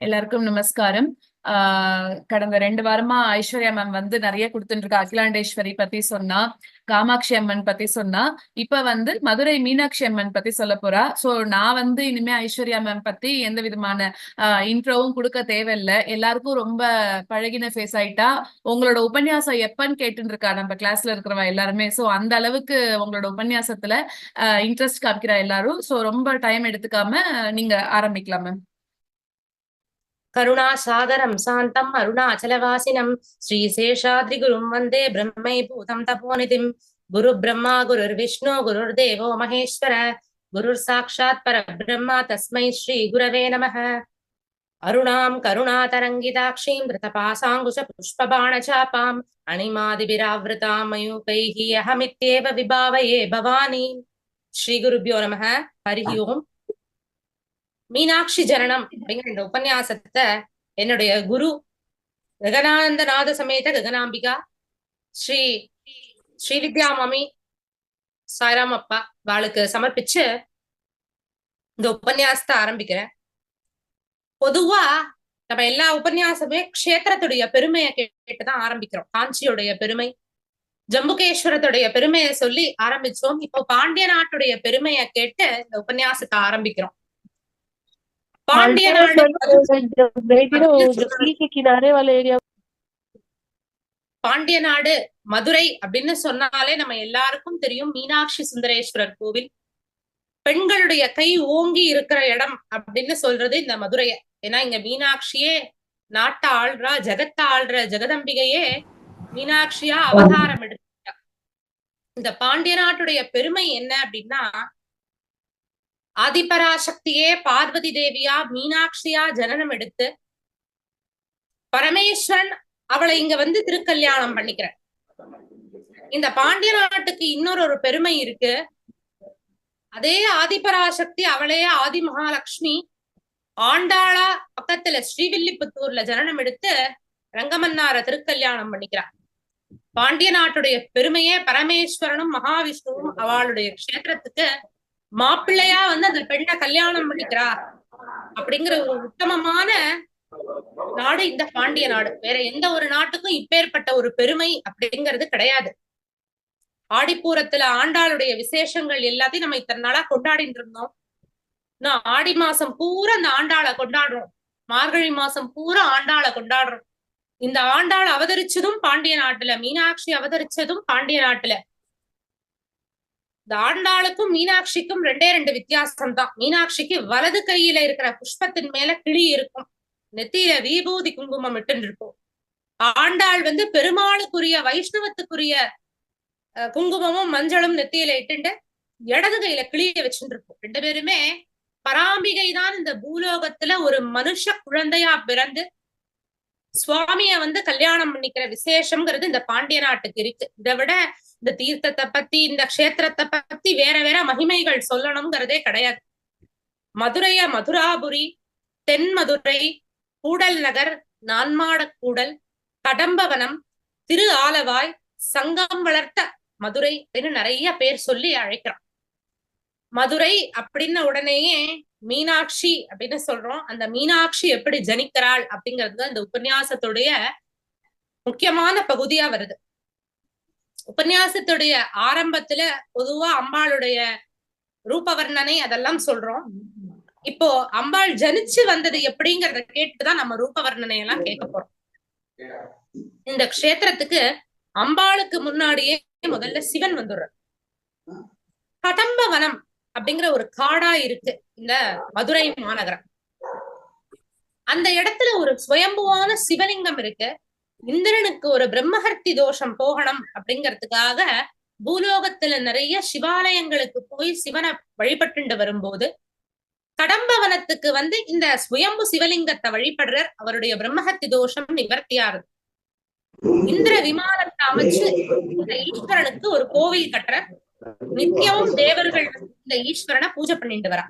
எல்லாருக்கும் நமஸ்காரம். கடந்த 2 வாரமா ஐஸ்வர்யா மேம் வந்து நிறைய கொடுத்துட்டு இருக்கா. அகிலாண்டேஸ்வரி பத்தி சொன்னா, காமாட்சி அம்மன் பத்தி சொன்னா, இப்ப வந்து மதுரை மீனாட்சி அம்மன் பத்தி சொல்ல போறா. சோ நான் வந்து இனிமே ஐஸ்வர்யா மேம் பத்தி எந்த விதமான இன்ட்ரோவும் கொடுக்க தேவையில்லை. எல்லாருக்கும் ரொம்ப பழகின ஃபேஸ் ஆயிட்டா. உங்களோட உபன்யாசம் எப்பன்னு கேட்டுட்டு இருக்கா நம்ம கிளாஸ்ல இருக்கிறவா எல்லாருமே. சோ அந்த அளவுக்கு உங்களோட உபன்யாசத்துல இன்ட்ரெஸ்ட் காமிக்கிறா எல்லாரும். சோ ரொம்ப டைம் எடுத்துக்காம நீங்க ஆரம்பிக்கலாம் மேம். करुणासागरं शान्तम् अरुणाचलवासिनं श्रीशेषाद्रिगुरुं वन्दे ब्रह्मैभूतं तपोनिधिं गुरुब्रह्मा गुरुर्विष्णु गुरुर्देवो महेश्वर गुरुर्साक्षात् परब्रह्म तस्मै श्रीगुरवे नमः। अरुणां करुणातरङ्गिताक्षीं धृतपाशाङ्कुशपुष्पबाणचापाम् अणिमादिभिरावृतां मयूखैः अहमित्येव विभावये भवानीं। श्रीगुरुभ्यो नमः। हरिः ओम्। மீனாட்சி ஜனனம் அப்படிங்கிற இந்த உபன்யாசத்தை என்னுடைய குரு ககனானந்தநாத சமேத ககனாம்பிகா ஸ்ரீ ஸ்ரீவித்யா மாமி சாய்ராம் அப்பா வாளுக்கு சமர்ப்பிச்சு இந்த உபன்யாசத்தை ஆரம்பிக்கிறேன். பொதுவா நம்ம எல்லா உபன்யாசமே க்ஷேத்திரத்துடைய பெருமையை கேட்டுதான் ஆரம்பிக்கிறோம். காஞ்சியுடைய பெருமை, ஜம்புகேஸ்வரத்துடைய பெருமையை சொல்லி ஆரம்பிச்சோம். இப்போ பாண்டிய நாட்டுடைய பெருமையை கேட்டு இந்த உபன்யாசத்தை ஆரம்பிக்கிறோம். பாண்டிய நாடு மதுரை அப்படின்னு சொன்னாலே நம்ம எல்லாருக்கும் தெரியும் மீனாட்சி சுந்தரேஸ்வரர் கோவில். பெண்களுடைய கை ஓங்கி இருக்கிற இடம் அப்படின்னு சொல்றது இந்த மதுரைய. ஏன்னா இங்க மீனாட்சியே நாட்ட ஆள்றா, ஜெகத்த ஆள்ற ஜெகதம்பிகையே மீனாட்சியா அவதாரம் எடுத்தா. இந்த பாண்டிய நாட்டுடைய பெருமை என்ன அப்படின்னா, ஆதிபராசக்தியே பார்வதி தேவியா மீனாட்சியா ஜனனம் எடுத்து பரமேஸ்வரன் அவளை இங்க வந்து திருக்கல்யாணம் பண்ணிக்கிற இந்த பாண்டிய நாட்டுக்கு இன்னொரு பெருமை இருக்கு. அதே ஆதிபராசக்தி அவளே ஆதி மகாலட்சுமி ஆண்டாளா பக்கத்துல ஸ்ரீவில்லிபுத்தூர்ல ஜனனம் எடுத்து ரங்கமன்னார திருக்கல்யாணம் பண்ணிக்கிறார். பாண்டிய நாட்டுடைய பெருமையே பரமேஸ்வரனும் மகாவிஷ்ணுவும் அவளுடைய க்ஷேத்திரத்துக்கு மாப்பிள்ளையா வந்து அந்த பெண்ணை கல்யாணம் பண்ணிக்கிறார் அப்படிங்கிற ஒரு உத்தமமான நாடு இந்த பாண்டிய நாடு. வேற எந்த ஒரு நாட்டுக்கும் இப்பேற்பட்ட ஒரு பெருமை அப்படிங்கிறது கிடையாது. ஆடிப்பூரத்துல ஆண்டாளுடைய விசேஷங்கள் எல்லாத்தையும் நம்ம இத்தனை நாளா கொண்டாடிட்டு இருந்தோம். நான் ஆடி மாசம் பூரா அந்த ஆண்டாளை கொண்டாடுறோம், மார்கழி மாசம் பூரா ஆண்டாளை கொண்டாடுறோம். இந்த ஆண்டாள் அவதரிச்சதும் பாண்டிய நாட்டுல, மீனாட்சி அவதரிச்சதும் பாண்டிய நாட்டுல. இந்த ஆண்டாளுக்கும் மீனாட்சிக்கும் 2 வித்தியாசம் தான். மீனாட்சிக்கு வலது கையில இருக்கிற புஷ்பத்தின் மேல கிளி இருக்கும், நெத்தியில விபூதி குங்குமம் இட்டு இருக்கும். ஆண்டாள் வந்து பெருமாளுக்குரிய வைஷ்ணவத்துக்குரிய குங்குமமும் மஞ்சளும் நெத்தியில இட்டுண்டு இடது கையில கிளிய வச்சுட்டு இருக்கும். 2 பேருமே பராம்பிகை தான் இந்த பூலோகத்துல ஒரு மனுஷ குழந்தையா பிறந்து சுவாமிய வந்து கல்யாணம் பண்ணிக்கிற விசேஷம்ங்கிறது இந்த பாண்டிய நாட்டுக்கு இருக்கு. இதை விட இந்த தீர்த்தத்தை பத்தி, இந்த க்ஷேத்திரத்தை பத்தி வேற வேற மகிமைகள் சொல்லணுங்கிறதே கிடையாது. மதுரைய மதுராபுரி, தென் மதுரை, கூடல் நகர், நான்மாடக்கூடல், கடம்பவனம், திரு ஆலவாய், சங்கம் வளர்த்த மதுரை அப்படின்னு நிறைய பேர் சொல்லி அழைக்கிறோம். மதுரை அப்படின்ன உடனேயே மீனாட்சி அப்படின்னு சொல்றோம். அந்த மீனாட்சி எப்படி ஜனிக்கிறாள் அப்படிங்கிறது இந்த உபன்யாசத்துடைய முக்கியமான பகுதியா வருது. உபன்யாசத்துடைய ஆரம்பத்துல பொதுவா அம்பாளுடைய ரூப வர்ணனை அதெல்லாம் சொல்றோம். இப்போ அம்பாள் ஜனிச்சு வந்தது எப்படிங்கிறத கேட்டுதான் நம்ம ரூப வர்ணனை எல்லாம் கேட்க போறோம். இந்த க்ஷேத்திரத்துக்கு அம்பாளுக்கு முன்னாடியே முதல்ல சிவன் வந்துடுறார். கடம்பவனம் அப்படிங்கிற ஒரு காடா இருக்கு இந்த மதுரை மாநகரம். அந்த இடத்துல ஒரு சுயம்புவான சிவலிங்கம் இருக்கு. இந்திரனுக்கு ஒரு பிரம்மஹர்த்தி தோஷம் போகணும் அப்படிங்கிறதுக்காக பூலோகத்துல நிறைய சிவாலயங்களுக்கு போய் சிவனை வழிபட்டு வரும்போது கடம்பவனத்துக்கு வந்து இந்த சுயம்பு சிவலிங்கத்தை வழிபடுறார். அவருடைய பிரம்மஹர்த்தி தோஷம் நிவர்த்தியாருது. இந்திர விமானத்தை அமைச்சு இந்த ஈஸ்வரனுக்கு ஒரு கோவில் கட்டுற. நித்தியமும் தேவர்கள் இந்த ஈஸ்வரனை பூஜை பண்ணிட்டு வரா.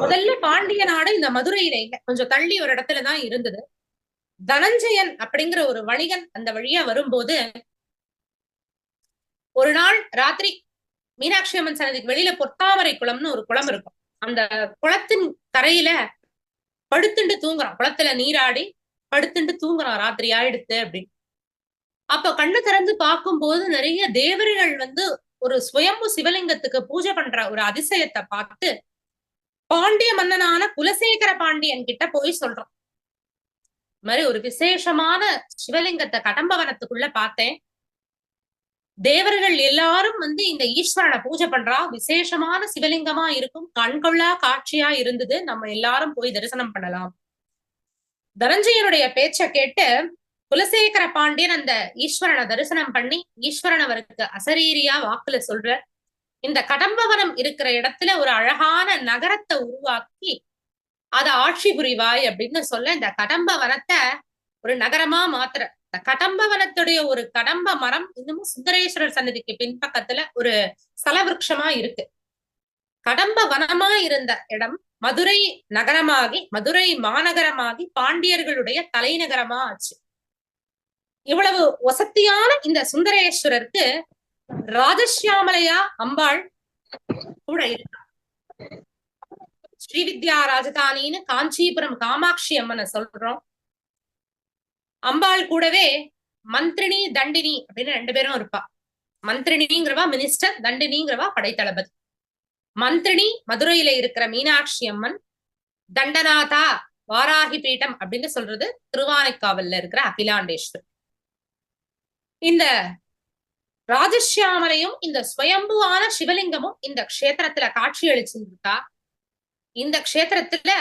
முதல்ல பாண்டிய நாடு இந்த மதுரையில இல்ல, கொஞ்சம் தள்ளி ஒரு இடத்துலதான் இருந்தது. தனஞ்சயன் அப்படிங்கிற ஒரு வணிகன் அந்த வழியா வரும்போது ஒரு நாள் ராத்திரி மீனாட்சி அம்மன் சன்னதிக்கு வெளியில பொத்தாமரை குளம்னு ஒரு குளம் இருக்கும். அந்த குளத்தின் கரையில படுத்துண்டு தூங்குறான், குளத்துல நீராடி படுத்துண்டு தூங்குறான், ராத்திரி ஆயிடுத்து அப்படின்னு. அப்ப கண்ணு திறந்து பார்க்கும்போது நிறைய தேவர்கள் வந்து ஒரு சுயம்பு சிவலிங்கத்துக்கு பூஜை பண்ற ஒரு அதிசயத்தை பார்த்து பாண்டிய மன்னனான குலசேகர பாண்டியன் கிட்ட போய் சொல்றான். இது மாதிரி ஒரு விசேஷமான சிவலிங்கத்தை கடம்பவனத்துக்குள்ள பார்த்தேன், தேவர்கள் எல்லாரும் வந்து இந்த ஈஸ்வரனை பூஜை பண்றா, விசேஷமான சிவலிங்கமா இருக்கும், கண்கொள்ளா காட்சியா இருந்தது, நம்ம எல்லாரும் போய் தரிசனம் பண்ணலாம். தனஞ்சயனுடைய பேச்ச கேட்டு குலசேகர பாண்டியன் அந்த ஈஸ்வரனை தரிசனம் பண்ணி, ஈஸ்வரன் அவருக்கு அசரீரியா வாக்குல சொல்ற, இந்த கடம்பவனம் இருக்கிற இடத்துல ஒரு அழகான நகரத்தை உருவாக்கி அதை ஆட்சி புரிவாய் அப்படின்னு சொல்ல, இந்த கடம்பவனத்தை ஒரு நகரமா மாத்துற. இந்த கடம்பவனத்துடைய ஒரு கடம்ப மரம் இன்னமும் சுந்தரேஸ்வரர் சன்னதிக்கு பின்பக்கத்துல ஒரு ஸ்தலவிருட்சமா இருக்கு. கடம்ப வனமா இருந்த இடம் மதுரை நகரமாகி, மதுரை மாநகரமாகி பாண்டியர்களுடைய தலைநகரமா ஆச்சு. இவ்வளவு வசத்தியான இந்த சுந்தரேஸ்வரருக்கு ராஜசியாமலையா அம்பாள் கூட இருக்கா. ஸ்ரீவித்யா ராஜதானின்னு காஞ்சிபுரம் காமாட்சி அம்மனை சொல்றோம். அம்பாள் கூடவே மந்திரினி தண்டினி அப்படின்னு 2 பேரும் இருப்பா. மந்திரினிங்கிறவா மினிஸ்டர், தண்டினிங்கிறவா படைத்தளபதி. மந்திரினி மதுரையில இருக்கிற மீனாட்சி அம்மன், தண்டநாதா வாராகி பீட்டம் அப்படின்னு சொல்றது திருவானைக்காவல்ல இருக்கிற அகிலாண்டேஸ்வர். இந்த ராஜசியாமலையும் இந்த சுயம்புவான சிவலிங்கமும் இந்த க்ஷேத்திரத்துல காட்சி அளிச்சிருக்கா. இந்த க்ஷேத்திரத்துல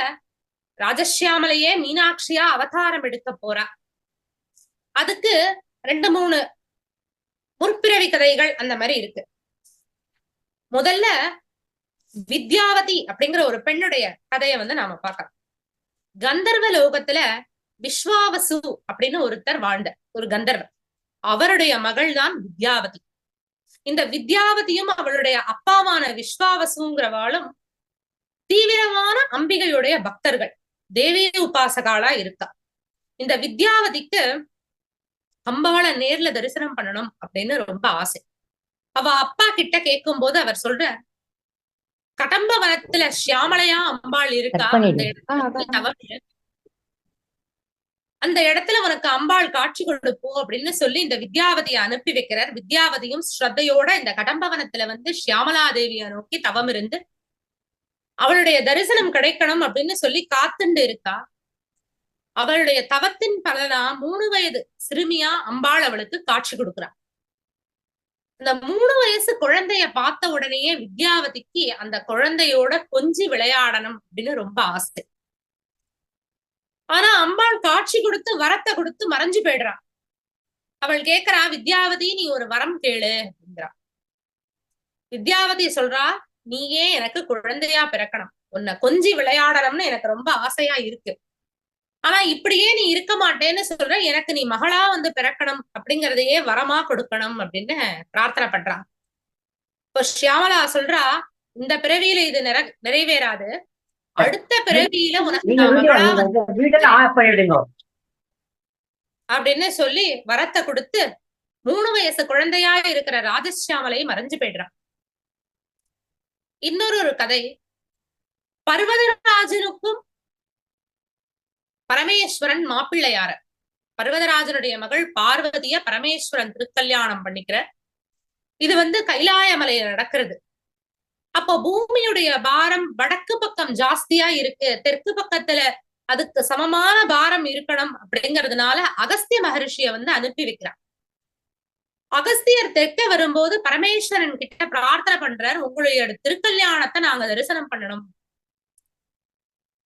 ராஜசியாமலையே மீனாட்சியா அவதாரம் எடுக்க போறா. அதுக்கு 2-3 முற்பிறவி கதைகள் அந்த மாதிரி இருக்கு. முதல்ல வித்யாவதி அப்படிங்கிற ஒரு பெண்ணுடைய கதையை வந்து நாம பார்க்கலாம். கந்தர்வ லோகத்துல விஸ்வாவசு அப்படின்னு ஒருத்தர் வாழ்ந்த ஒரு கந்தர்வர், அவருடைய மகள் தான் வித்யாவதி. இந்த வித்யாவதியும் அவளுடைய அப்பாவான விஸ்வாவசுங்கிறவாளும் தீவிரமான அம்பிகையுடைய பக்தர்கள், தேவி உபாசகாலா இருக்கா. இந்த வித்யாவதிக்கு அம்பாளை நேர்ல தரிசனம் பண்ணணும் அப்படின்னு ரொம்ப ஆசை. அவ அப்பா கிட்ட கேட்கும் போது அவர் சொல்ற, கடம்ப வனத்துல சியாமலையா அம்பாள் இருக்கா, அந்த இடத்துல உனக்கு அம்பாள் காட்சி கொடுப்போம் அப்படின்னு சொல்லி இந்த வித்யாவதியை அனுப்பி வைக்கிறார். வித்யாவதியும் ஸ்ரத்தையோட இந்த கடம்பவனத்துல வந்து சியாமலா தேவியை நோக்கி தவம் இருந்து அவளுடைய தரிசனம் கிடைக்கணும் அப்படின்னு சொல்லி காத்துண்டு இருக்கா. அவளுடைய தவத்தின் பலனா 3 வயது சிறுமியா அம்பாள் அவளுக்கு காட்சி கொடுக்குறா. இந்த 3 வயசு குழந்தைய பார்த்த உடனேயே வித்யாவதிக்கு அந்த குழந்தையோட கொஞ்சி விளையாடணும் அப்படின்னு ரொம்ப ஆசை. ஆனா அம்பாள் காட்சி கொடுத்து வரத்தை கொடுத்து மறைஞ்சு போயிடுறா. அவள் கேக்குறா, வித்யாவதி நீ ஒரு வரம் கேளு அப்படிங்கிறா. வித்யாவதி சொல்றா, நீயே எனக்கு குழந்தையா பிறக்கணும், உன்னை கொஞ்சி விளையாடணும்னு எனக்கு ரொம்ப ஆசையா இருக்கு. ஆனா இப்படியே நீ இருக்க மாட்டேன்னு சொல்ற, எனக்கு நீ மகளா வந்து பிறக்கணும் அப்படிங்கறதையே வரமா கொடுக்கணும் அப்படின்னு பிரார்த்தனை பண்றா. இப்போ ஷியாமலா சொல்றா, இந்த பிறவியில இது நிறைவேறாது, அடுத்த பிறவியில உனக்கு அப்படின்னு சொல்லி வரத்தை கொடுத்து 3 வயசு குழந்தையா இருக்கிற ராஜசியாமலை மறைஞ்சு போயிடுறான். இன்னொரு கதை, பர்வதராஜனுக்கும் பரமேஸ்வரன் மாப்பிள்ளையார, பர்வதராஜனுடைய மகள் பார்வதிய பரமேஸ்வரன் திருக்கல்யாணம் பண்ணிக்கிற. இது வந்து கைலாயமலையில நடக்கிறது. அப்போ பூமியுடைய பாரம் வடக்கு பக்கம் ஜாஸ்தியா இருக்கு, தெற்கு பக்கத்துல அதுக்கு சமமான பாரம் இருக்கணும் அப்படிங்கிறதுனால அகஸ்திய மகரிஷிய வந்து அனுப்பி வைக்கிறார். அகஸ்தியர் தெற்க வரும்போது பரமேஸ்வரன் கிட்ட பிரார்த்தனை பண்றார், உங்களுடைய திருக்கல்யாணத்தை நாங்க தரிசனம் பண்ணணும்.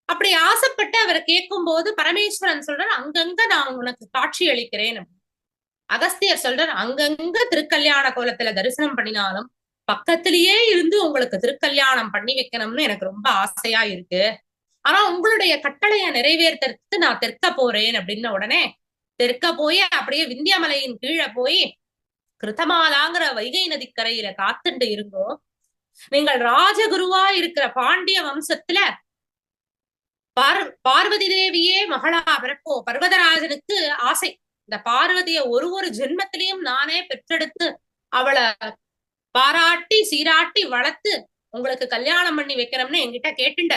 அப்படி ஆசைப்பட்டு அவர் கேட்கும் போது பரமேஸ்வரன் சொல்றார், அங்கங்க நான் உனக்கு காட்சி அளிக்கிறேன். அகஸ்தியர் சொல்றார், அங்கங்க திருக்கல்யாண கோலத்துல தரிசனம் பண்ணினாலும் பக்கத்திலேயே இருந்து உங்களுக்கு திருக்கல்யாணம் பண்ணி வைக்கணும்னு எனக்கு ரொம்ப ஆசையா இருக்கு. ஆனா உங்களுடைய கட்டளைய நிறைவேற்றத்துக்கு நான் தெற்க போறேன் அப்படின்ன உடனே தெற்க போய் அப்படியே விந்தியமலையின் கீழே போய் கிருத்தமாலாங்கிற வைகை நதிக்கரையில காத்துண்டு இருங்கோ. நீங்கள் ராஜகுருவா இருக்கிற பாண்டிய வம்சத்துல பார்வதி தேவியே மகளா பிறப்போ. பர்வதராஜனுக்கு ஆசை, இந்த பார்வதிய ஒரு ஜென்மத்திலையும் நானே பெற்றெடுத்து அவளை பாராட்டி சீராட்டி வளர்த்து உங்களுக்கு கல்யாணம் பண்ணி வைக்கணும்னு என்கிட்ட கேட்டுண்ட.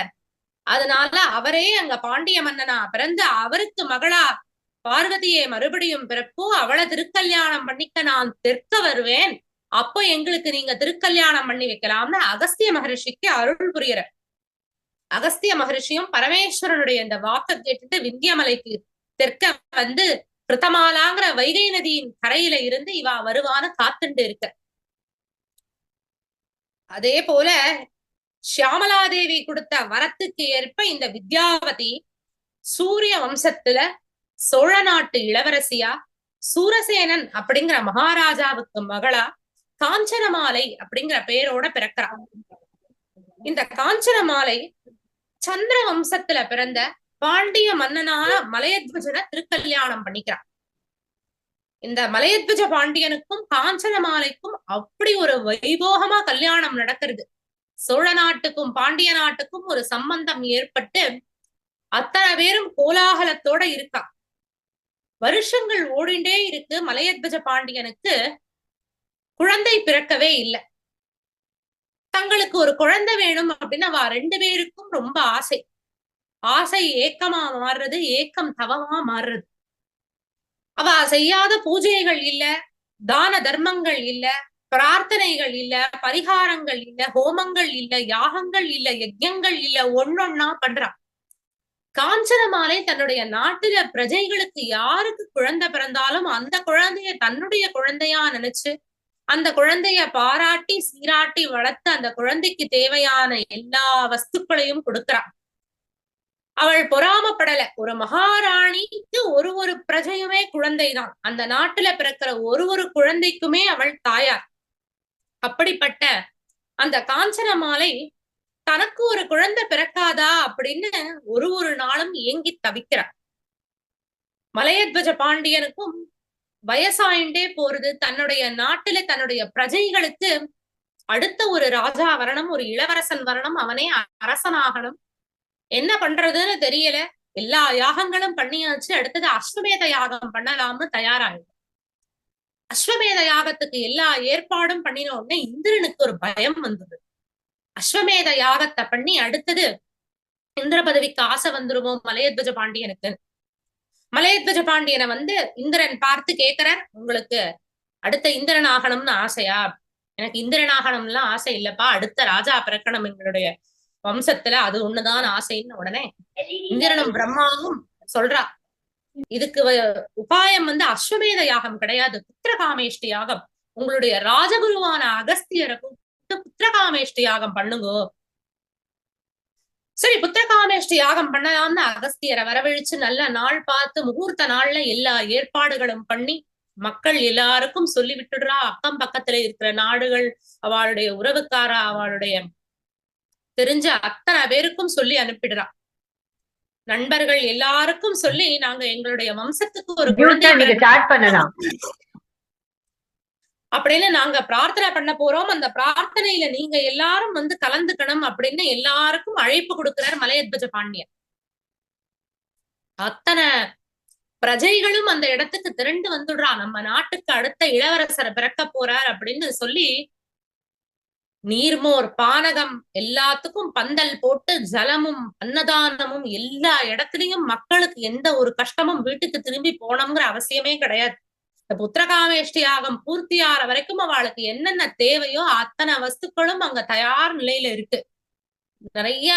அதனால அவரே அங்க பாண்டிய மன்னனா பிறந்து அவருக்கு மகளா பார்வதியை மறுபடியும் பிறப்போ அவளை திருக்கல்யாணம் பண்ணிக்க நான் தெற்க வருவேன், அப்போ எங்களுக்கு நீங்க திருக்கல்யாணம் பண்ணி வைக்கலாம்னு அகஸ்திய மகரிஷிக்கு அருள் புரியற. அகஸ்திய மகரிஷியும் பரமேஸ்வரனுடைய இந்த வாக்க கேட்டுட்டு விந்தியமலைக்கு தெற்க வந்து கிருத்தமாலாங்கிற வைகை நதியின் கரையில இருந்து இவா வருவான்னு காத்துண்டு இருக்க. அதே போல சியாமலாதேவி கொடுத்த வரத்துக்கு ஏற்ப இந்த வித்யாவதி சூரிய வம்சத்துல சோழ நாட்டு இளவரசியா சூரசேனன் அப்படிங்கிற மகாராஜாவுக்கு மகளா காஞ்சனமாலை அப்படிங்கிற பெயரோட பிறக்கிறான். இந்த காஞ்சனமாலை சந்திர வம்சத்துல பிறந்த பாண்டிய மன்னனான மலையத்வஜனை திருக்கல்யாணம் பண்ணிக்கிறான். இந்த மலையத்வஜ பாண்டியனுக்கும் காஞ்சனமாலைக்கும் அப்படி ஒரு வைபோகமா கல்யாணம் நடக்கிறது. சோழ நாட்டுக்கும் பாண்டிய நாட்டுக்கும் ஒரு சம்பந்தம் ஏற்பட்டு அத்தனை பேரும் கோலாகலத்தோட இருக்கா. வருஷங்கள் ஓடிண்டே இருக்கு. மலையத்வஜ பாண்டியனுக்கு குழந்தை பிறக்கவே இல்லை. தங்களுக்கு ஒரு குழந்தை வேணும் அப்படின்னு அவ ரெண்டு பேருக்கும் ரொம்ப ஆசை. ஆசை ஏக்கமா மாறுறது, ஏக்கம் தவமா மாறுறது. அவ செய்யாத பூஜைகள் இல்ல, தான தர்மங்கள் இல்ல, பிரார்த்தனைகள் இல்ல, பரிகாரங்கள் இல்ல, ஹோமங்கள் இல்ல, யாகங்கள் இல்ல, யஜ்யங்கள் இல்ல, ஒன்னொன்னா பண்றான். காஞ்சனமாலை தன்னுடைய நாட்டுல பிரஜைகளுக்கு யாருக்கு குழந்தை பிறந்தாலும் அந்த குழந்தைய தன்னுடைய குழந்தையா நினைச்சு அந்த குழந்தைய பாராட்டி சீராட்டி வளர்த்து அந்த குழந்தைக்கு தேவையான எல்லா வஸ்துக்களையும் கொடுக்கிறான். அவள் பொறாமப்படல. ஒரு மகாராணிக்கு ஒரு பிரஜையுமே குழந்தைதான். அந்த நாட்டுல பிறக்கிற ஒரு குழந்தைக்குமே அவள் தாயார். அப்படிப்பட்ட அந்த காஞ்சனமாலை தனக்கு ஒரு குழந்தை பிறக்காதா அப்படின்னு ஒரு நாளும் ஏங்கி தவிக்கிறார். மலையத்வஜ பாண்டியனுக்கும் வயசாயிண்டே போறது. தன்னுடைய நாட்டுல தன்னுடைய பிரஜைகளுக்கு அடுத்த ஒரு ராஜா வரணும், ஒரு இளவரசன் வரணும், அவனே அரசனாகணும். என்ன பண்றதுன்னு தெரியல. எல்லா யாகங்களும் பண்ணியாச்சு. அடுத்தது அஸ்வமேத யாகம் பண்ணலாம்னு தயாராயிடும். அஸ்வமேத யாகத்துக்கு எல்லா ஏற்பாடும் பண்ணின உடனே இந்திரனுக்கு ஒரு பயம் வந்தது. அஸ்வமேத யாகத்தை பண்ணி அடுத்தது இந்திர பதவிக்கு ஆசை வந்துருமோ மலையத்வஜ பாண்டியனுக்கு. மலையத்வஜ பாண்டியனை வந்து இந்திரன் பார்த்து கேட்கிறார், உங்களுக்கு அடுத்த இந்திரன் ஆகணும்னு ஆசையா? எனக்கு இந்திரன் ஆகணும்லாம் ஆசை இல்லப்பா, அடுத்த ராஜா பிறக்கணும் எங்களுடைய வம்சத்துல, அது ஒண்ணுதான் ஆசைன்னு உடனே இந்திரனும் பிரம்மாவும் சொல்றா, இதுக்கு உபாயம் வந்து அஸ்வமேத யாகம் கிடையாது, புத்திரகாமேஷ்டி யாகம். உங்களுடைய ராஜகுருவான அகஸ்தியரை கூப்பிட்டு புத்திரகாமேஷ்டி யாகம் பண்ணுங்கோ. சரி, புத்திரகாமேஷ்டி யாகம் பண்ணலாம்னு அகஸ்தியரை வரவழைச்சு நல்ல நாள் பார்த்து முகூர்த்த நாள்ல எல்லா ஏற்பாடுகளும் பண்ணி மக்கள் எல்லாருக்கும் சொல்லி விட்டுடுறா. அக்கம் பக்கத்துல இருக்கிற நாடுகள், அவளுடைய உறவுக்காரா, அவளுடைய தெரிஞ்ச அத்தனை பேருக்கும் சொல்லி அனுப்பிடுறா. நண்பர்கள் எல்லாருக்கும் சொல்லி, நாங்க எங்களுடைய வம்சத்துக்கு ஒரு குழந்தை அப்படின்னு நாங்க பிரார்த்தனை பண்ண போறோம், அந்த பிரார்த்தனையில நீங்க எல்லாரும் வந்து கலந்துக்கணும் அப்படின்னு எல்லாருக்கும் அழைப்பு கொடுக்கிறார் மலையத்வஜ பாண்டியன். அத்தனை பிரஜைகளும் அந்த இடத்துக்கு திரண்டு வந்துடுறா. நம்ம நாட்டுக்கு அடுத்த இளவரசரை பிறக்க போறார் அப்படின்னு சொல்லி நீர்மோர் பானகம் எல்லாத்துக்கும் பந்தல் போட்டு ஜலமும் அன்னதானமும் எல்லா இடத்துலயும் மக்களுக்கு எந்த ஒரு கஷ்டமும் வீட்டுக்கு திரும்பி போனோம்ங்கிற அவசியமே கிடையாது. இந்த புத்திரகாமேஷ்டி யாகம் பூர்த்தி ஆற வரைக்கும் அவளுக்கு என்னென்ன தேவையோ அத்தனை வஸ்துக்களும் அங்க தயார் நிலையில இருக்கு. நிறைய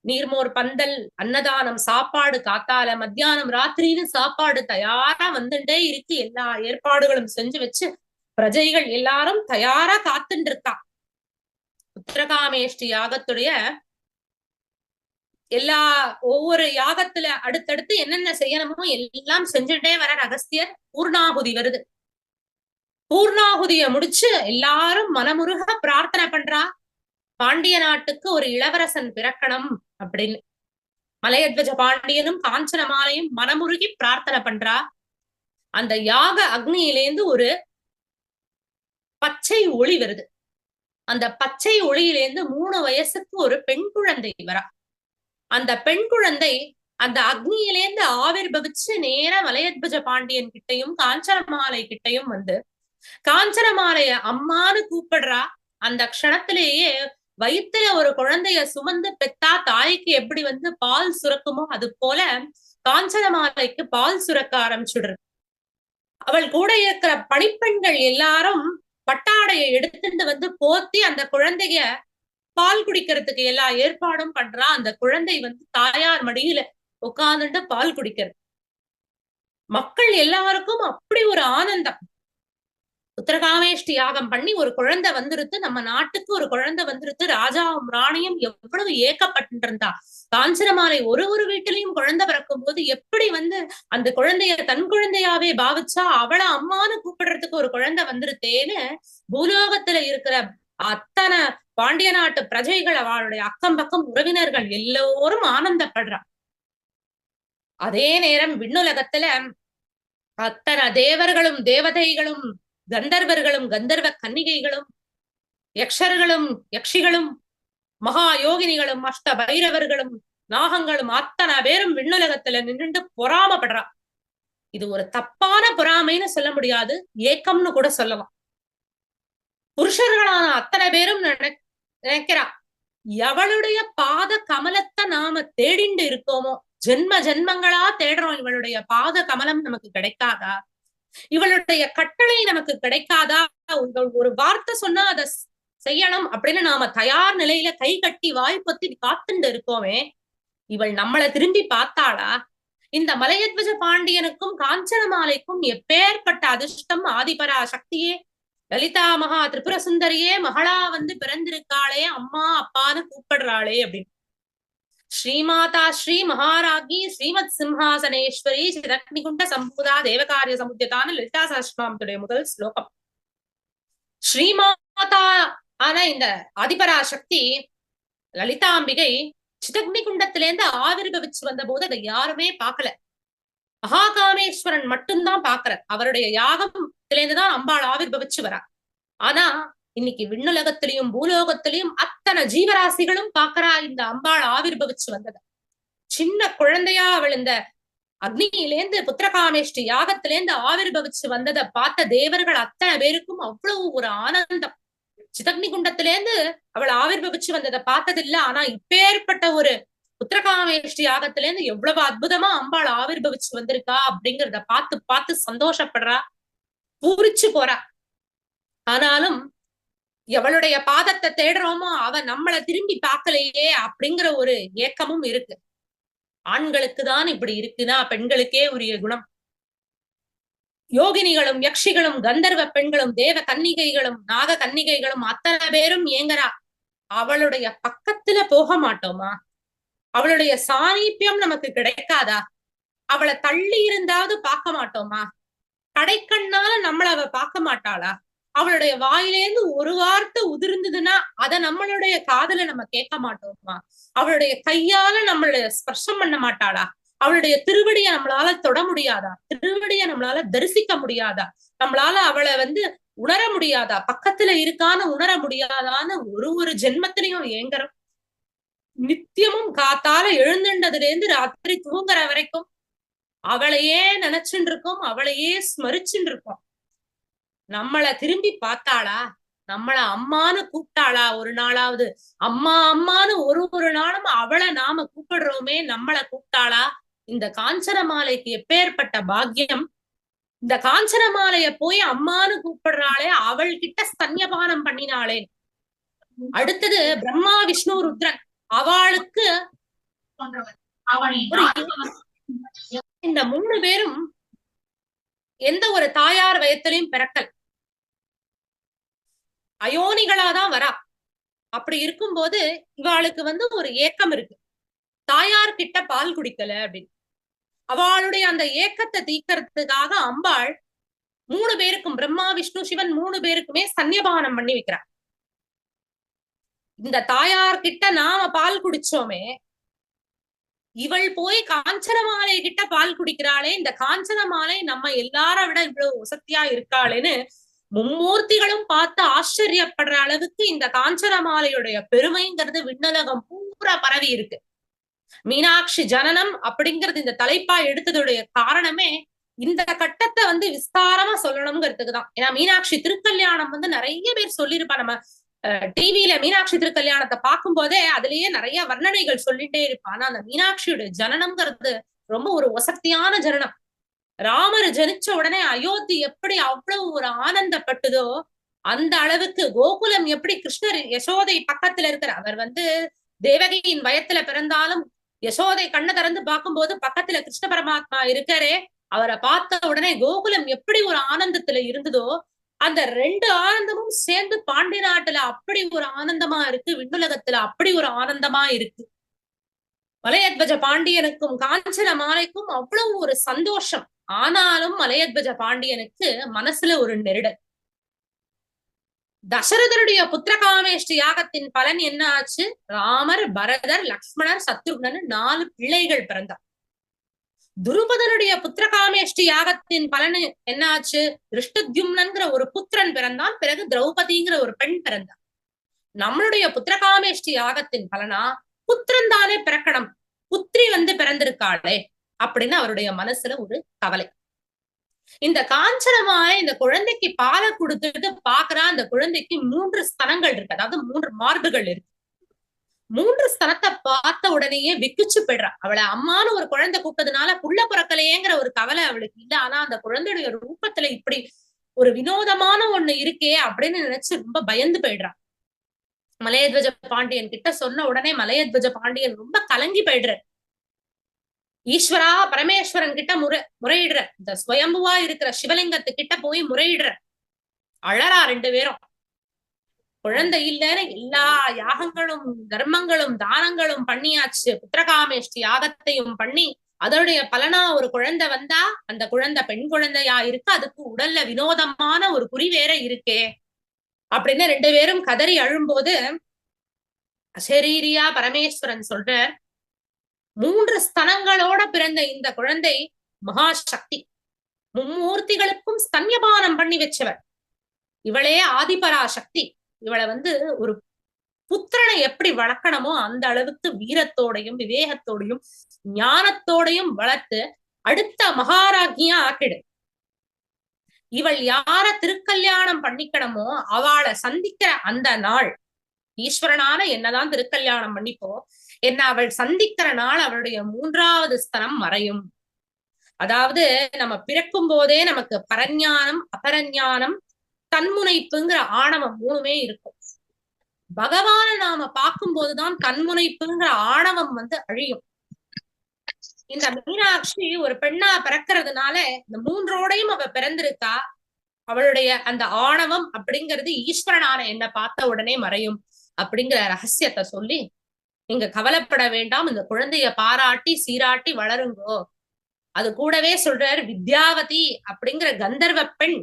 நீர்மோர் பந்தல், அன்னதானம், சாப்பாடு, காத்தால மத்தியானம் ராத்திரின்னு சாப்பாடு தயாரா வந்துட்டே இருக்கு. எல்லா ஏற்பாடுகளும் செஞ்சு வச்சு பிரஜைகள் எல்லாரும் தயாரா காத்துட்டு இருக்கா. புத்திரகாமேஷ்டி யாகத்துடைய எல்லா ஒவ்வொரு யாகத்துல அடுத்தடுத்து என்னென்ன செய்யணுமோ எல்லாம் செஞ்சுட்டே வர அகஸ்தியர். பூர்ணாகுதி வருது. பூர்ணாகுதிய முடிச்சு எல்லாரும் மனமுருக பிரார்த்தனை பண்றா, பாண்டிய நாட்டுக்கு ஒரு இளவரசன் பிறக்கணும் அப்படின்னு. மலையத்வஜ பாண்டியனும் காஞ்சனமாலையும் மனமுருகி பிரார்த்தனை பண்றா. அந்த யாக அக்னியிலேந்து ஒரு பச்சை ஒளி வருது. அந்த பச்சை ஒளியிலேந்து 3 வயசுக்கு ஒரு பெண் குழந்தை வரா. அந்த பெண் குழந்தை அந்த அக்னியிலேந்து ஆவிர்பவிச்சு நேர மலையத்வஜ பாண்டியன் கிட்டையும் காஞ்சனமாலை கிட்டையும் வந்து காஞ்சனமாலைய அம்மானு கூப்பிடுறா. அந்த க்ஷணத்திலேயே வயித்துல ஒரு குழந்தைய சுமந்து பெத்தா தாய்க்கு எப்படி வந்து பால் சுரக்குமோ அது போல காஞ்சனமாலைக்கு பால் சுரக்க ஆரம்பிச்சுடுறது. அவள் கூட இருக்கிற பணிப்பெண்கள் எல்லாரும் பட்டாடையை எடுத்துட்டு வந்து போத்தி அந்த குழந்தைய பால் குடிக்கிறதுக்கு எல்லா ஏற்பாடும் பண்றா. அந்த குழந்தை வந்து தாயார் மடியில உட்கார்ந்துட்டு பால் குடிக்கிறது. மக்கள் எல்லாருக்கும் அப்படி ஒரு ஆனந்தம். உத்தரகாமேஷ்டி யாகம் பண்ணி ஒரு குழந்தை வந்துருத்து, நம்ம நாட்டுக்கு ஒரு குழந்தை வந்துருத்து. ராஜாவும் ராணியும் எவ்வளவு ஏக்கப்பட்டு இருந்தா. காஞ்சனமாலை ஒரு வீட்டிலையும் குழந்தை பிறக்கும் போது எப்படி வந்து அந்த குழந்தைய தன் குழந்தையாவே பாவிச்சா, அவளை அம்மான்னு கூப்பிடுறதுக்கு ஒரு குழந்தை வந்துருத்தேன்னு பூலோகத்துல இருக்கிற அத்தனை பாண்டிய நாட்டு பிரஜைகள், அவளுடைய அக்கம் பக்கம் உறவினர்கள் எல்லோரும் ஆனந்தப்படுறா. அதே நேரம் விண்ணுலகத்துல அத்தனை தேவர்களும் தேவதைகளும் கந்தர்வர்களும் கந்தர்வ கன்னிகைகளும் யக்ஷர்களும் யக்ஷிகளும் மகா யோகினிகளும் அஷ்ட பைரவர்களும் நாகங்களும் அத்தனை பேரும் விண்ணுலகத்துல நின்று பொறாமப்படுறா. இது ஒரு தப்பான பொறாமைன்னு சொல்ல முடியாது, ஏக்கம்னு கூட சொல்லலாம். புருஷர்களான அத்தனை பேரும் நினைக்கிறா, எவளுடைய பாத கமலத்தை நாம தேடிண்டு இருக்கோமோ, ஜென்ம ஜென்மங்களா தேடுறோம், இவளுடைய பாத கமலம் நமக்கு கிடைக்காதா, இவளுடைய கட்டளை நமக்கு கிடைக்காதா, ஒரு வார்த்தை சொன்னா அதை செய்யணும் அப்படின்னு நாம தயார் நிலையில கை கட்டி வாய் பொத்தி காத்துண்டு இருக்கோமே, இவள் நம்மளை திரும்பி பார்த்தாளா? இந்த மலையத்வஜ பாண்டியனுக்கும் காஞ்சனமாலைக்கும் எப்பேற்பட்ட அதிர்ஷ்டம்! ஆதிபரா சக்தியே, லலிதா மகா திரிபுர சுந்தரியே மகளா வந்து பிறந்திருக்காளே, அம்மா அப்பான்னு கூப்பிடுறாளே அப்படின்னு. ஸ்ரீமாதா ஸ்ரீ மகாராஜி ஸ்ரீமத் சிம்ஹாசனேஸ்வரி சிதக்னிகுண்ட சம்பூதா தேவகாரிய சமுத்தியதான லலிதா சஹஸ்ரநாமத்துடைய முதல் ஸ்லோகம். ஸ்ரீமாதா ஆன இந்த ஆதிபரா சக்தி லலிதாம்பிகை சிதக்னிகுண்டத்திலேருந்து ஆவிர்வவிச்சு வந்த போது அதை யாருமே பார்க்கல. மகாகாமேஸ்வரன் மட்டும்தான் பாக்குறார். அவருடைய யாகத்திலேருந்துதான் அம்பாள் ஆவிர்வவிச்சு வரா. ஆனா இன்னைக்கு விண்ணுலகத்திலையும் பூலோகத்திலையும் அத்தனை ஜீவராசிகளும் பாக்குறா இந்த அம்பாள் ஆவிர்வவிச்சு வந்தத. சின்ன குழந்தையா அவள் இந்த அக்னியிலேந்து புத்திரகாமேஷ்டி யாகத்திலேந்து ஆவிர்வவிச்சு வந்ததை பார்த்த தேவர்கள் அத்தனை பேருக்கும் அவ்வளவு ஒரு ஆனந்தம். சிதக்னி குண்டத்திலேந்து அவள் ஆவிர்வவிச்சு வந்ததை பார்த்ததில்ல, ஆனா இப்பேற்பட்ட ஒரு புத்திரகாமேஷ்டி யாகத்திலேந்து எவ்வளவு அற்புதமா அம்பாள் ஆவிர்வவிச்சு வந்திருக்கா அப்படிங்கிறத பார்த்து பார்த்து சந்தோஷப்படுறா, பூரிச்சு போறா. ஆனாலும் எவளுடைய பாதத்தை தேடுறோமோ அவ நம்மளை திரும்பி பார்க்கலையே அப்படிங்கிற ஒரு ஏக்கமும் இருக்கு. ஆண்களுக்கு தான் இப்படி இருக்குன்னா பெண்களுக்கே உரிய குணம். யோகினிகளும் யக்ஷிகளும் கந்தர்வ பெண்களும் தேவ கன்னிகைகளும் நாக கன்னிகைகளும் அத்தனை பேரும் ஏங்கரா. அவளுடைய பக்கத்துல போக மாட்டோமா? அவளுடைய சாமீபியம் நமக்கு கிடைக்காதா? அவளை தள்ளி இருந்தாவது பார்க்க மாட்டோமா? கடைக்கண்ணால நம்மள அவ பார்க்க மாட்டாளா? அவளுடைய வாயிலேந்து ஒரு வார்த்தை உதிர்ந்ததுன்னா அத நம்மளுடைய காதுல நம்ம கேட்க மாட்டோமா? அவளுடைய கையால நம்மளுடைய ஸ்பர்ஷம் பண்ண மாட்டாளா? அவளுடைய திருவடிய நம்மளால தொட முடியாதா? திருவடிய நம்மளால தரிசிக்க முடியாதா? நம்மளால அவளை வந்து உணர முடியாதா? பக்கத்துல இருக்கான்னு உணர முடியாதான்னு ஒரு ஜென்மத்திலையும் ஏங்குறோம். நித்தியமும் காத்தால எழுந்துண்டதுல இருந்து ராத்திரி தூங்குற வரைக்கும் அவளையே நினைச்சுட்டு இருக்கோம், அவளையே ஸ்மரிச்சுட்டு இருக்கோம். நம்மளை திரும்பி பார்த்தாளா? நம்மள அம்மான்னு கூப்பிட்டாளா ஒரு நாளாவது? அம்மா அம்மான்னு ஒரு நாளும் அவளை நாம கூப்பிடுறோமே, நம்மளை கூப்பிட்டாளா? இந்த காஞ்சனமாலைக்கு எப்பேற்பட்ட பாக்கியம்! இந்த காஞ்சனமாலைய போய் அம்மான்னு கூப்பிடுறாளே, அவள் கிட்ட ஸ்தன்யபானம் பண்ணினாளே. அடுத்தது பிரம்மா விஷ்ணு ருத்ரன், அவளுக்கு இந்த 3 பேரும் எந்த ஒரு தாயார் வயத்திலையும் பிறக்கல், அயோனிகளாதான் வரா. அப்படி இருக்கும்போது இவாளுக்கு வந்து ஒரு ஏக்கம் இருக்கு, தாயார் கிட்ட பால் குடிக்கல அப்படின்னு. அவளுடைய அந்த ஏக்கத்தை தீக்கிறதுக்காக அம்பாள் 3 பேருக்கும், பிரம்மா விஷ்ணு சிவன் 3 பேருக்குமே சன்னியபானம் பண்ணி வைக்கிறார். இந்த தாயார் கிட்ட நாம பால் குடிச்சோமே, இவள் போய் காஞ்சனமாலை கிட்ட பால் குடிக்கிறாளே, இந்த காஞ்சனமாலை நம்ம எல்லார விட இவ்வளவு வசதியா இருக்காளேன்னு மும்மூர்த்திகளும் பார்த்து ஆச்சரியப்படுற அளவுக்கு இந்த காஞ்சனமாலையுடைய பெருமைங்கிறது விண்ணுலகம் பூரா பரவி இருக்கு. மீனாட்சி ஜனனம் அப்படிங்கிறது இந்த தலைப்பா எடுத்ததுடைய காரணமே இந்த கட்டத்தை வந்து விஸ்தாரமா சொல்லணுங்கிறதுக்குதான். ஏன்னா மீனாட்சி திருக்கல்யாணம் வந்து நிறைய பேர் சொல்லியிருப்பா. நம்ம டிவியில மீனாட்சி திருக்கல்யாணத்தை பார்க்கும் போதே அதுலயே நிறைய வர்ணனைகள் சொல்லிட்டே இருப்பான். ஆனா அந்த மீனாட்சியோட ஜனனம்ங்கிறது ரொம்ப ஒரு வசத்தியான ஜனனம். ராமர் ஜனிச்ச உடனே அயோத்தி எப்படி அவ்வளவு ஒரு ஆனந்தப்பட்டதோ அந்த அளவுக்கு கோகுலம் எப்படி கிருஷ்ணர் யசோதை பக்கத்துல இருக்கிற அவர் தேவகியின் வயத்துல பிறந்தாலும் யசோதை கண்ணை திறந்து பார்க்கும்போது பக்கத்துல கிருஷ்ண பரமாத்மா இருக்காரே, அவரை பார்த்த உடனே கோகுலம் எப்படி ஒரு ஆனந்தத்துல இருந்ததோ அந்த ரெண்டு ஆனந்தமும் சேர்ந்து பாண்டிய நாட்டுல அப்படி ஒரு ஆனந்தமா இருக்கு, விண்ணுலகத்துல அப்படி ஒரு ஆனந்தமா இருக்கு. மலையத்வஜ பாண்டியனுக்கும் காஞ்சன மாலைக்கும் அவ்வளவு ஒரு சந்தோஷம். ஆனாலும் மலையத்வஜ பாண்டியனுக்கு மனசுல ஒரு நெருடல். தசரதனுடைய புத்திரகாமேஷ்டி யாகத்தின் பலன் என்ன ஆச்சு? ராமர், பரதர், லக்ஷ்மணர், சத்ருக்னன் 4 பிள்ளைகள் பிறந்தார். துருபதனுடைய புத்திரகாமேஷ்டி யாகத்தின் பலன் என்ன ஆச்சு? திருஷ்டத்யும்னன்கிற ஒரு புத்திரன் பிறந்தான். பிறகு திரௌபதிங்கிற ஒரு பெண் பிறந்தார். நம்மளுடைய புத்திரகாமேஷ்டி யாகத்தின் பலனா புத்திரன் தானே பிறக்கணும், புத்திரி பிறந்திருக்காளே அப்படின்னு அவருடைய மனசுல ஒரு கவலை. இந்த காஞ்சனமாய இந்த குழந்தைக்கு பாலை கொடுத்துட்டு பாக்குறா, அந்த குழந்தைக்கு 3 ஸ்தனங்கள் இருக்கு, அதாவது 3 மார்புகள் இருக்கு. 3 ஸ்தனத்தை பார்த்த உடனேயே விக்கிச்சு போயிடுறா. அவளை அம்மானு ஒரு குழந்தை கூப்பிட்டதுனால புள்ள பிறக்கலையேங்கிற ஒரு கவலை அவளுக்கு இல்ல. ஆனா அந்த குழந்தையுடைய ரூபத்துல இப்படி ஒரு வினோதமான ஒண்ணு இருக்கே அப்படின்னு நினைச்சு ரொம்ப பயந்து போயிடுறா. மலையத்வஜ பாண்டியன் கிட்ட சொன்ன உடனே மலையத்வஜ பாண்டியன் ரொம்ப கலங்கி போயிடுறார். ஈஸ்வரா பரமேஸ்வரன் கிட்ட முறையிடுற, இந்த ஸ்வயம்புவா இருக்கிற சிவலிங்கத்து கிட்ட போய் முறையிடுற. அழறா 2 பேரும். குழந்தை இல்லைன்னு எல்லா யாகங்களும் தர்மங்களும் தானங்களும் பண்ணியாச்சு, புத்திரகாமேஷ்டி யாகத்தையும் பண்ணி அதோடைய பலனா ஒரு குழந்தை வந்தா அந்த குழந்தை பெண் குழந்தையா இருக்கு, அதுக்கு உடல்ல வினோதமான ஒரு குறி வேற இருக்கே அப்படின்னு 2 பேரும் கதறி அழும்போது அசரீரியா பரமேஸ்வரன் சொல்ற, 3 ஸ்தனங்களோட பிறந்த இந்த குழந்தை மகாசக்தி, மும்மூர்த்திகளுக்கும் ஸ்தன்யபானம் பண்ணி வச்சவர். இவளே ஆதிபராசக்தி. இவளை ஒரு புத்திரனை எப்படி வளர்க்கணுமோ அந்த அளவுக்கு வீரத்தோடையும் விவேகத்தோடையும் ஞானத்தோடையும் வளர்த்து அடுத்த மகாராஜ்யா ஆக்கிடு. இவள் யார திருக்கல்யாணம் பண்ணிக்கணுமோ அவளை சந்திக்கிற அந்த நாள், ஈஸ்வரனான என்னதான் திருக்கல்யாணம் பண்ணிப்போ என்ன அவள் சந்திக்கிற நாள் அவளுடைய 3வது ஸ்தனம் மறையும். அதாவது நம்ம பிறக்கும் போதே நமக்கு பரஞானம், அபரஞானம், தன்முனைப்புங்கிற ஆணவம் 3மே இருக்கும். பகவான நாம பார்க்கும் போதுதான் தன்முனைப்புங்கிற ஆணவம் அழியும். இந்த மீனாட்சி ஒரு பெண்ணா பிறக்கிறதுனால இந்த 3ஓடையும் அவ பிறந்திருக்கா. அவளுடைய அந்த ஆணவம் அப்படிங்கிறது ஈஸ்வரனான என்ன பார்த்த உடனே மறையும் அப்படிங்கிற ரகசியத்தை சொல்லி, நீங்க கவலைப்பட வேண்டாம், இந்த குழந்தைய பாராட்டி சீராட்டி வளருங்கோ. அது கூடவே சொல்றாரு, வித்யாவதி அப்படிங்கிற கந்தர்வ பெண்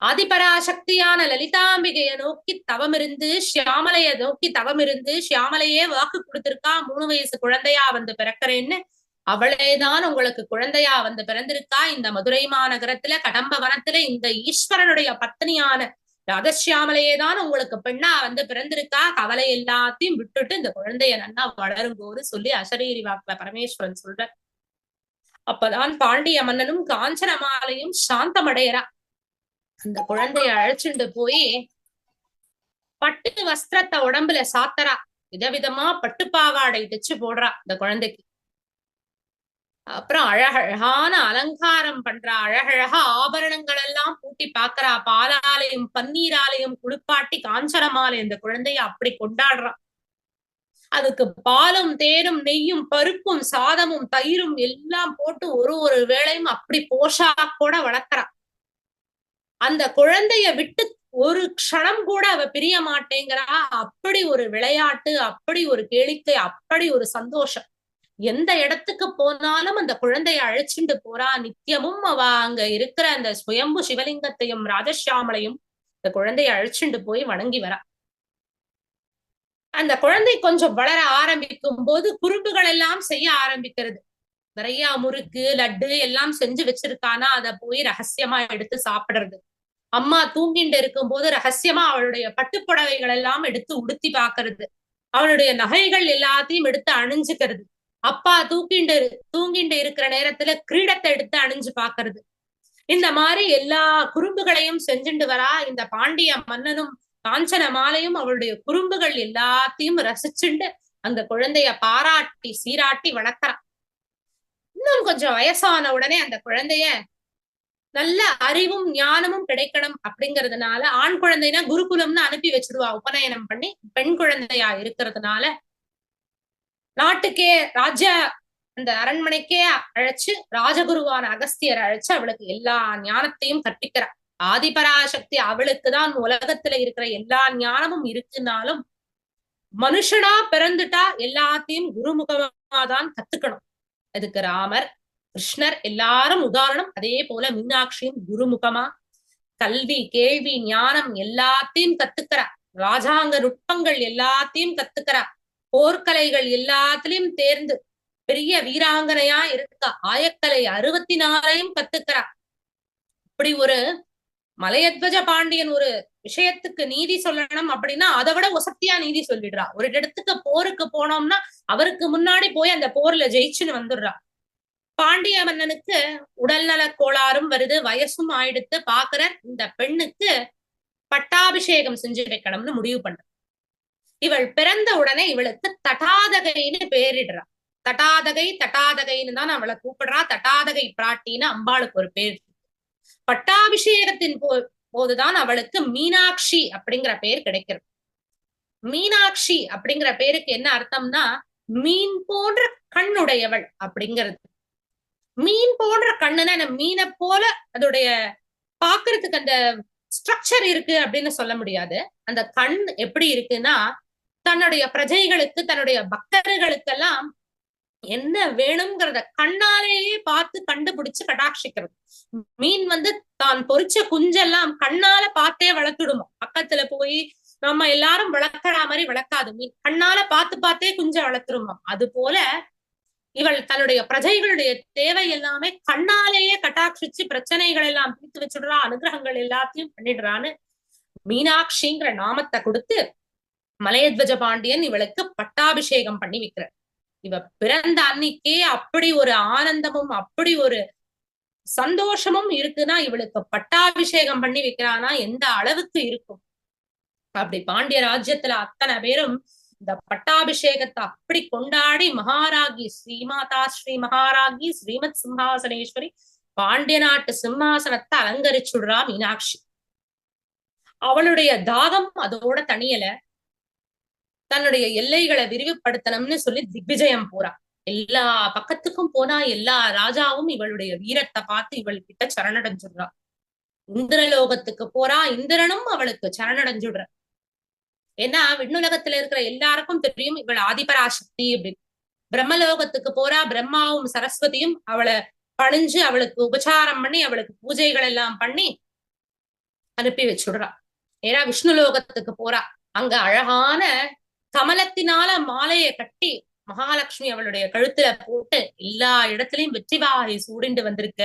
ஆதிபராசக்தியான லலிதாம்பிகைய நோக்கி தவமிருந்து ஷியாமலைய நோக்கி தவமிருந்து ஷியாமலையே வாக்கு கொடுத்திருக்கா, 3 வயசு குழந்தையா பிறக்கிறேன்னு. அவளேதான் உங்களுக்கு குழந்தையா பிறந்திருக்கா. இந்த மதுரை மாநகரத்துல கடம்ப வனத்துல இந்த ஈஸ்வரனுடைய பத்னியான ராதசியாமலையேதான் உங்களுக்கு பெண்ணா பிறந்திருக்கா. கவலை எல்லாத்தையும் விட்டுட்டு இந்த குழந்தைய நன்னா வளரும்போது சொல்லி அசரீரி வாக்குல பரமேஸ்வரன் சொல்ற. அப்பதான் பாண்டிய மன்னனும் காஞ்சனமாலையும் சாந்தமடையறா. அந்த குழந்தைய அழைச்சுண்டு போய் பட்டு வஸ்திரத்தை உடம்புல சாத்தரா. விதவிதமா பட்டுப்பாவாடை தைச்சு போடுறா இந்த குழந்தைக்கு. அப்புறம் அழகழகான அலங்காரம் பண்றா. அழகழகா ஆபரணங்கள் எல்லாம் பூட்டி பாக்குறா. பாலாலயம் பன்னீராலயம் குளிப்பாட்டி காஞ்சனமாலை இந்த குழந்தைய அப்படி கொண்டாடுறா. அதுக்கு பாலும் தேனும் நெய்யும் பருப்பும் சாதமும் தயிரும் எல்லாம் போட்டு ஒரு வேளையும் அப்படி போஷாக்கோட வளர்க்கறா. அந்த குழந்தைய விட்டு ஒரு க்ஷணம் கூட அவ பிரிய மாட்டேங்கிறா. அப்படி ஒரு விளையாட்டு, அப்படி ஒரு கேளிக்கை, அப்படி ஒரு சந்தோஷம். எந்த இடத்துக்கு போனாலும் அந்த குழந்தைய அழைச்சிட்டு போறா. நித்தியமும் அவ அங்க இருக்கிற அந்த சுயம்பு சிவலிங்கத்தையும் ராஜசியாமலையும் இந்த குழந்தைய அழைச்சிட்டு போய் வணங்கி வரா. அந்த குழந்தை கொஞ்சம் வளர ஆரம்பிக்கும் போது குறும்புகள் எல்லாம் செய்ய ஆரம்பிக்கிறது. நிறைய முறுக்கு லட்டு எல்லாம் செஞ்சு வச்சிருக்கானா அதை போய் ரகசியமா எடுத்து சாப்பிடுறது. அம்மா தூங்கிட்டு இருக்கும் போது ரகசியமா அவளுடைய பட்டுப்புடவைகள் எல்லாம் எடுத்து உடுத்தி பாக்குறது. அவளுடைய நகைகள் எல்லாத்தையும் எடுத்து அணிஞ்சுக்கிறது. அப்பா தூங்கிண்டு இருக்கிற நேரத்துல கிரீடத்தை எடுத்து அணிஞ்சு பாக்குறது. இந்த மாதிரி எல்லா குறும்புகளையும் செஞ்சுட்டு வரா. இந்த பாண்டிய மன்னனும் காஞ்சன மாலையும் அவளுடைய குறும்புகள் எல்லாத்தையும் ரசிச்சுண்டு அந்த குழந்தைய பாராட்டி சீராட்டி வளர்க்கறான். இன்னும் கொஞ்சம் வயசான உடனே அந்த குழந்தைய நல்ல அறிவும் ஞானமும் கிடைக்கணும் அப்படிங்கறதுனால, ஆண் குழந்தைனா குருகுலம்னு அனுப்பி வச்சிருவா உபநயனம் பண்ணி. பெண் குழந்தையா இருக்கிறதுனால நாட்டுக்கே ராஜ்ய அந்த அரண்மனைக்கே அழைச்சு ராஜகுருவான அகஸ்தியர் அழைச்சு அவளுக்கு எல்லா ஞானத்தையும் கற்பிக்கிறார். ஆதிபராசக்தி அவளுக்குதான் உலகத்துல இருக்கிற எல்லா ஞானமும் இருக்குனாலும் மனுஷனா பிறந்துட்டா எல்லாத்தையும் குருமுகமாதான் கத்துக்கணும். அதுக்கு ராமர், கிருஷ்ணர் எல்லாரும் உதாரணம். அதே போல மீனாட்சியும் குருமுகமா கல்வி, கேள்வி, ஞானம் எல்லாத்தையும் கத்துக்கிறா. ராஜாங்க நுட்பங்கள் எல்லாத்தையும் கத்துக்கிறா. போர்க்கலைகள் எல்லாத்திலையும் தேர்ந்து பெரிய வீராங்கனையா இருக்க. ஆயக்கலை 64 கத்துக்கிறா. இப்படி ஒரு மலையத்வஜ பாண்டியன் ஒரு விஷயத்துக்கு நீதி சொல்லணும் அப்படின்னா அதை விட ஒசத்தியா நீதி சொல்லிடுறா. ஒரு இடத்துக்கு போருக்கு போனோம்னா அவருக்கு முன்னாடி போய் அந்த போர்ல ஜெயிச்சுன்னு வந்துடுறா. பாண்டிய மன்னனுக்கு உடல்நல கோளாறும் வருது, வயசும் ஆயிடுத்து. பாக்குற இந்த பெண்ணுக்கு பட்டாபிஷேகம் செஞ்சு வைக்கணும்னு முடிவு பண்ற. இவள் பிறந்த உடனே இவளுக்கு தட்டாதகைன்னு பேரிடுறா. தட்டாதகைன்னு தான் அவளை கூப்பிடுறா. தட்டாதகை பிராட்டின்னு அம்பாளுக்கு ஒரு பேர். பட்டாபிஷேகத்தின் போதுதான் அவளுக்கு மீனாட்சி அப்படிங்கிற பேர் கிடைக்கிறது. மீனாட்சி அப்படிங்கிற பேருக்கு என்ன அர்த்தம்னா மீன் போன்ற கண்ணுடையவள் அப்படிங்கிறது. மீன் போன்ற கண்ணுன்னா மீனை போல அதோடைய பாக்குறதுக்கு அந்த ஸ்ட்ரக்சர் இருக்கு அப்படின்னு சொல்ல முடியாது. அந்த கண் எப்படி இருக்குன்னா தன்னுடைய பிரஜைகளுக்கு, தன்னுடைய பக்தர்களுக்கெல்லாம் என்ன வேணுங்கிறத கண்ணாலேயே பார்த்து கண்டுபிடிச்சு கடாட்சிக்கிறது. மீன் தான் பொறிச்ச குஞ்செல்லாம் கண்ணால பார்த்தே வளர்த்துடுமா. பக்கத்துல போய் நம்ம எல்லாரும் வளர்க்கற மாதிரி வளர்க்காது. மீன் கண்ணால பார்த்தே குஞ்ச வளர்த்துருமா. அது போல இவள் தன்னுடைய பிரஜைகளுடைய தேவை எல்லாமே கண்ணாலேயே கட்டாட்சிச்சு பிரச்சனைகள் எல்லாம் தீர்த்து வச்சுடுறா. அனுகிரகங்கள் எல்லாத்தையும் பண்ணிடுறான்னு மீனாட்சிங்கிற நாமத்தை கொடுத்து மலையத்வஜ பாண்டியன் இவளுக்கு பட்டாபிஷேகம் பண்ணி வைக்கிறார். இவ பிறந்த அன்னைக்கே அப்படி ஒரு ஆனந்தமும் அப்படி ஒரு சந்தோஷமும் இருக்குன்னா இவளுக்கு பட்டாபிஷேகம் பண்ணி வைக்கிறானா எந்த அளவுக்கு இருக்கும். அப்படி பாண்டிய ராஜ்யத்துல அத்தனை பேரும் இந்த பட்டாபிஷேகத்தை அப்படி கொண்டாடி மகாராகி ஸ்ரீமாதா ஸ்ரீ மகாராகி ஸ்ரீமத் சிம்ஹாசனேஸ்வரி பாண்டிய நாட்டு சிம்மாசனத்தை அலங்கரிச்சுடுறா மீனாட்சி. அவளுடைய தாகம் அதோட தனியல. தன்னுடைய எல்லைகளை விரிவுபடுத்தணும்னு சொல்லி திக்விஜயம் போறா. எல்லா பக்கத்துக்கும் போனா எல்லா ராஜாவும் இவளுடைய வீரத்தை பார்த்து இவள் கிட்ட சரணடைஞ்சுடுறா. இந்திரலோகத்துக்கு போறா. இந்திரனும் அவளுக்கு சரணடைஞ்சுடுற. ஏன்னா விண்ணுலகத்துல இருக்கிற எல்லாருக்கும் தெரியும் இவள் ஆதிபராசக்தி அப்படின்னு. பிரம்மலோகத்துக்கு போறா. பிரம்மாவும் சரஸ்வதியும் அவளை பணிஞ்சு அவளுக்கு உபச்சாரம் பண்ணி அவளுக்கு பூஜைகள் எல்லாம் பண்ணி அனுப்பி வச்சுடுறா. ஏன்னா விஷ்ணுலோகத்துக்கு போறா. அங்க அழகான கமலத்தினால மாலையை கட்டி மகாலட்சுமி அவளுடைய கழுத்துல போட்டு எல்லா இடத்துலயும் வெற்றி வாகை சூடிண்டு வந்திருக்க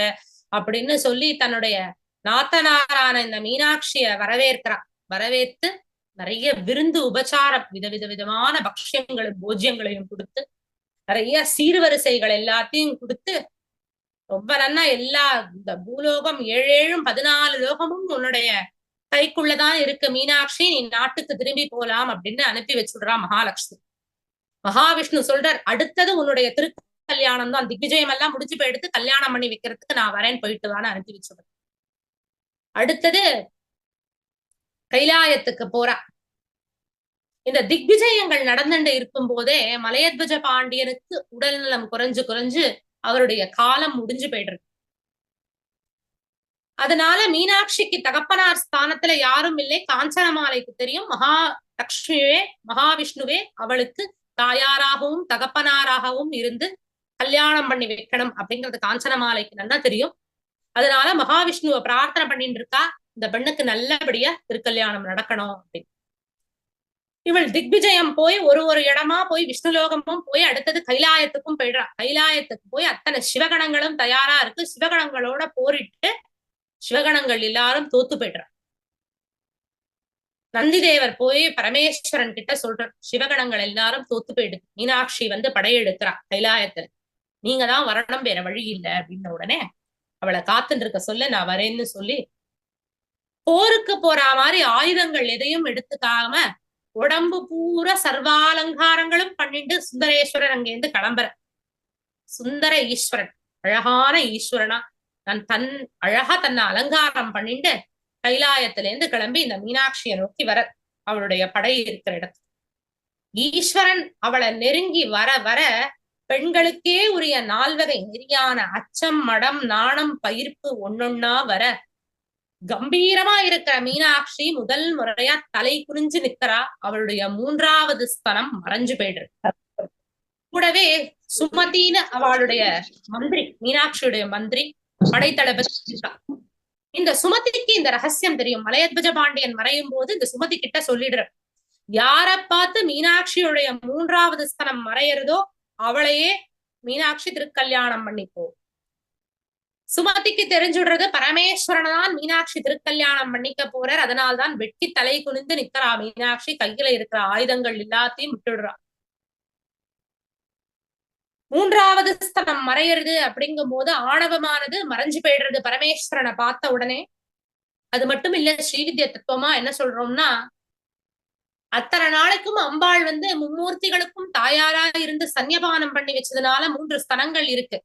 அப்படின்னு சொல்லி தன்னுடைய நாத்தனாரான இந்த மீனாட்சிய வரவேற்கிறா. வரவேற்று நிறைய விருந்து உபச்சாரம் விதவிதமான பக்ஷ்யங்களும் போஜ்யங்களையும் கொடுத்து நிறைய சீர்வரிசைகள் எல்லாத்தையும் கொடுத்து ரொம்ப நன்னா எல்லா இந்த பூலோகம் 7 14 லோகமும் உன்னுடைய கைக்குள்ளதான் இருக்கு மீனாட்சி, நீ நாட்டுக்கு திரும்பி போலாம் அப்படின்னு அனுப்பி வச்சுடுறா மகாலட்சுமி. மகாவிஷ்ணு சொல்றார், அடுத்தது உன்னுடைய திருக்கல்யாணம் தான், திக்விஜயம் எல்லாம் முடிஞ்சு போய் எடுத்து கல்யாணம் பண்ணி வைக்கிறதுக்கு நான் வரேன், போயிட்டு வான்னு அனுப்பி வச்சுடுறேன். அடுத்தது கைலாயத்துக்கு போறா. இந்த திக்விஜயங்கள் நடந்துட்டு இருக்கும் போதே மலையத்வஜ பாண்டியனுக்கு உடல்நலம் குறைஞ்சு அவருடைய காலம் முடிஞ்சு போயிடுறது. அதனால மீனாட்சிக்கு தகப்பனார் ஸ்தானத்துல யாரும் இல்லை. காஞ்சனமாலைக்கு தெரியும் மகாலட்சுமியே மகாவிஷ்ணுவே அவளுக்கு தாயாராகவும் தகப்பனாராகவும் இருந்து கல்யாணம் பண்ணி வைக்கணும் அப்படிங்கிறது காஞ்சனமாலைக்கு நல்லா தெரியும். அதனால மகாவிஷ்ணுவை பிரார்த்தனை பண்ணிட்டு இருக்கா, இந்த பெண்ணுக்கு நல்லபடியா திருக்கல்யாணம் நடக்கணும் அப்படின்னு. இவள் திக்விஜயம் போய் ஒரு இடமா போய் விஷ்ணுலோகமும் போய் அடுத்தது கைலாயத்துக்கும் போயிடுறா. கைலாயத்துக்கு போய் அத்தனை சிவகணங்களும் தயாரா இருக்கு. சிவகணங்களோட போரிட்டு சிவகணங்கள் எல்லாரும் தோத்து போயிடுறா. நந்திதேவர் போய் பரமேஸ்வரன் கிட்ட சொல்ற, சிவகணங்கள் எல்லாரும் தோத்து போயிடுது, மீனாட்சி படையெடுக்கிறா கைலாயத்துல, நீங்க தான் வரணும், வேற வழி இல்லை அப்படின்ன உடனே அவளை காத்துட்டு இருக்க சொல்ல நான் வரேன்னு சொல்லி போருக்கு போற மாதிரி ஆயுதங்கள் எதையும் எடுத்துக்காம உடம்பு பூரா சர்வாலங்காரங்களும் பண்ணிட்டு சுந்தரேஸ்வரர் அங்கேருந்து கிளம்புற. சுந்தர ஈஸ்வரன், அழகான ஈஸ்வரனா தன் அழகா தன்னை அலங்காரம் பண்ணிட்டு கைலாயத்துல இருந்து கிளம்பி இந்த மீனாட்சியை நோக்கி வர, அவளுடைய படை இருக்கிற இடத்துல ஈஸ்வரன் அவளை நெருங்கி வர வர பெண்களுக்கே உரிய 4 வகை நெறியான அச்சம், மடம், நாணம், பயிர்ப்பு ஒன்னொன்னா வர கம்பீரமா இருக்கிற மீனாட்சி முதல் முறையா தலை குனிஞ்சு நிக்கிறா. அவளுடைய 3வது ஸ்தனம் மறைஞ்சு போயிடுது. கூடவே சுமதின்னு அவளுடைய மந்திரி, மீனாட்சியுடைய மந்திரி, படைத்தளபதி. இந்த சுமதிக்கு இந்த ரகசியம் தெரியும். மலையத்வஜ பாண்டியன் மறையும் போது இந்த சுமதி கிட்ட சொல்லிடுற, யார பார்த்து மீனாட்சியுடைய 3வது ஸ்தனம் மறையிறதோ அவளையே மீனாட்சி திருக்கல்யாணம் பண்ணிப்போ. சுமதிக்கு தெரிஞ்சுடுறது பரமேஸ்வரன் தான் மீனாட்சி திருக்கல்யாணம் பண்ணிக்க போறார். அதனால்தான் வெட்டி தலை குனிந்து நிக்கிறா மீனாட்சி. கையில இருக்கிற ஆயுதங்கள் எல்லாத்தையும் விட்டுடுறா. 3வது ஸ்தனம் மறையிறது அப்படிங்கும் போது ஆணவமானது மறைஞ்சு போயிடுறது பரமேஸ்வரனை பார்த்த உடனே. அது மட்டும் இல்ல, ஸ்ரீவித்ய தத்துவமா என்ன சொல்றோம்னா, அத்தனை நாளைக்கும் அம்பாள் மும்மூர்த்திகளுக்கும் தாயாரா இருந்து சன்னியபானம் பண்ணி வச்சதுனால 3 ஸ்தனங்கள் இருக்கு.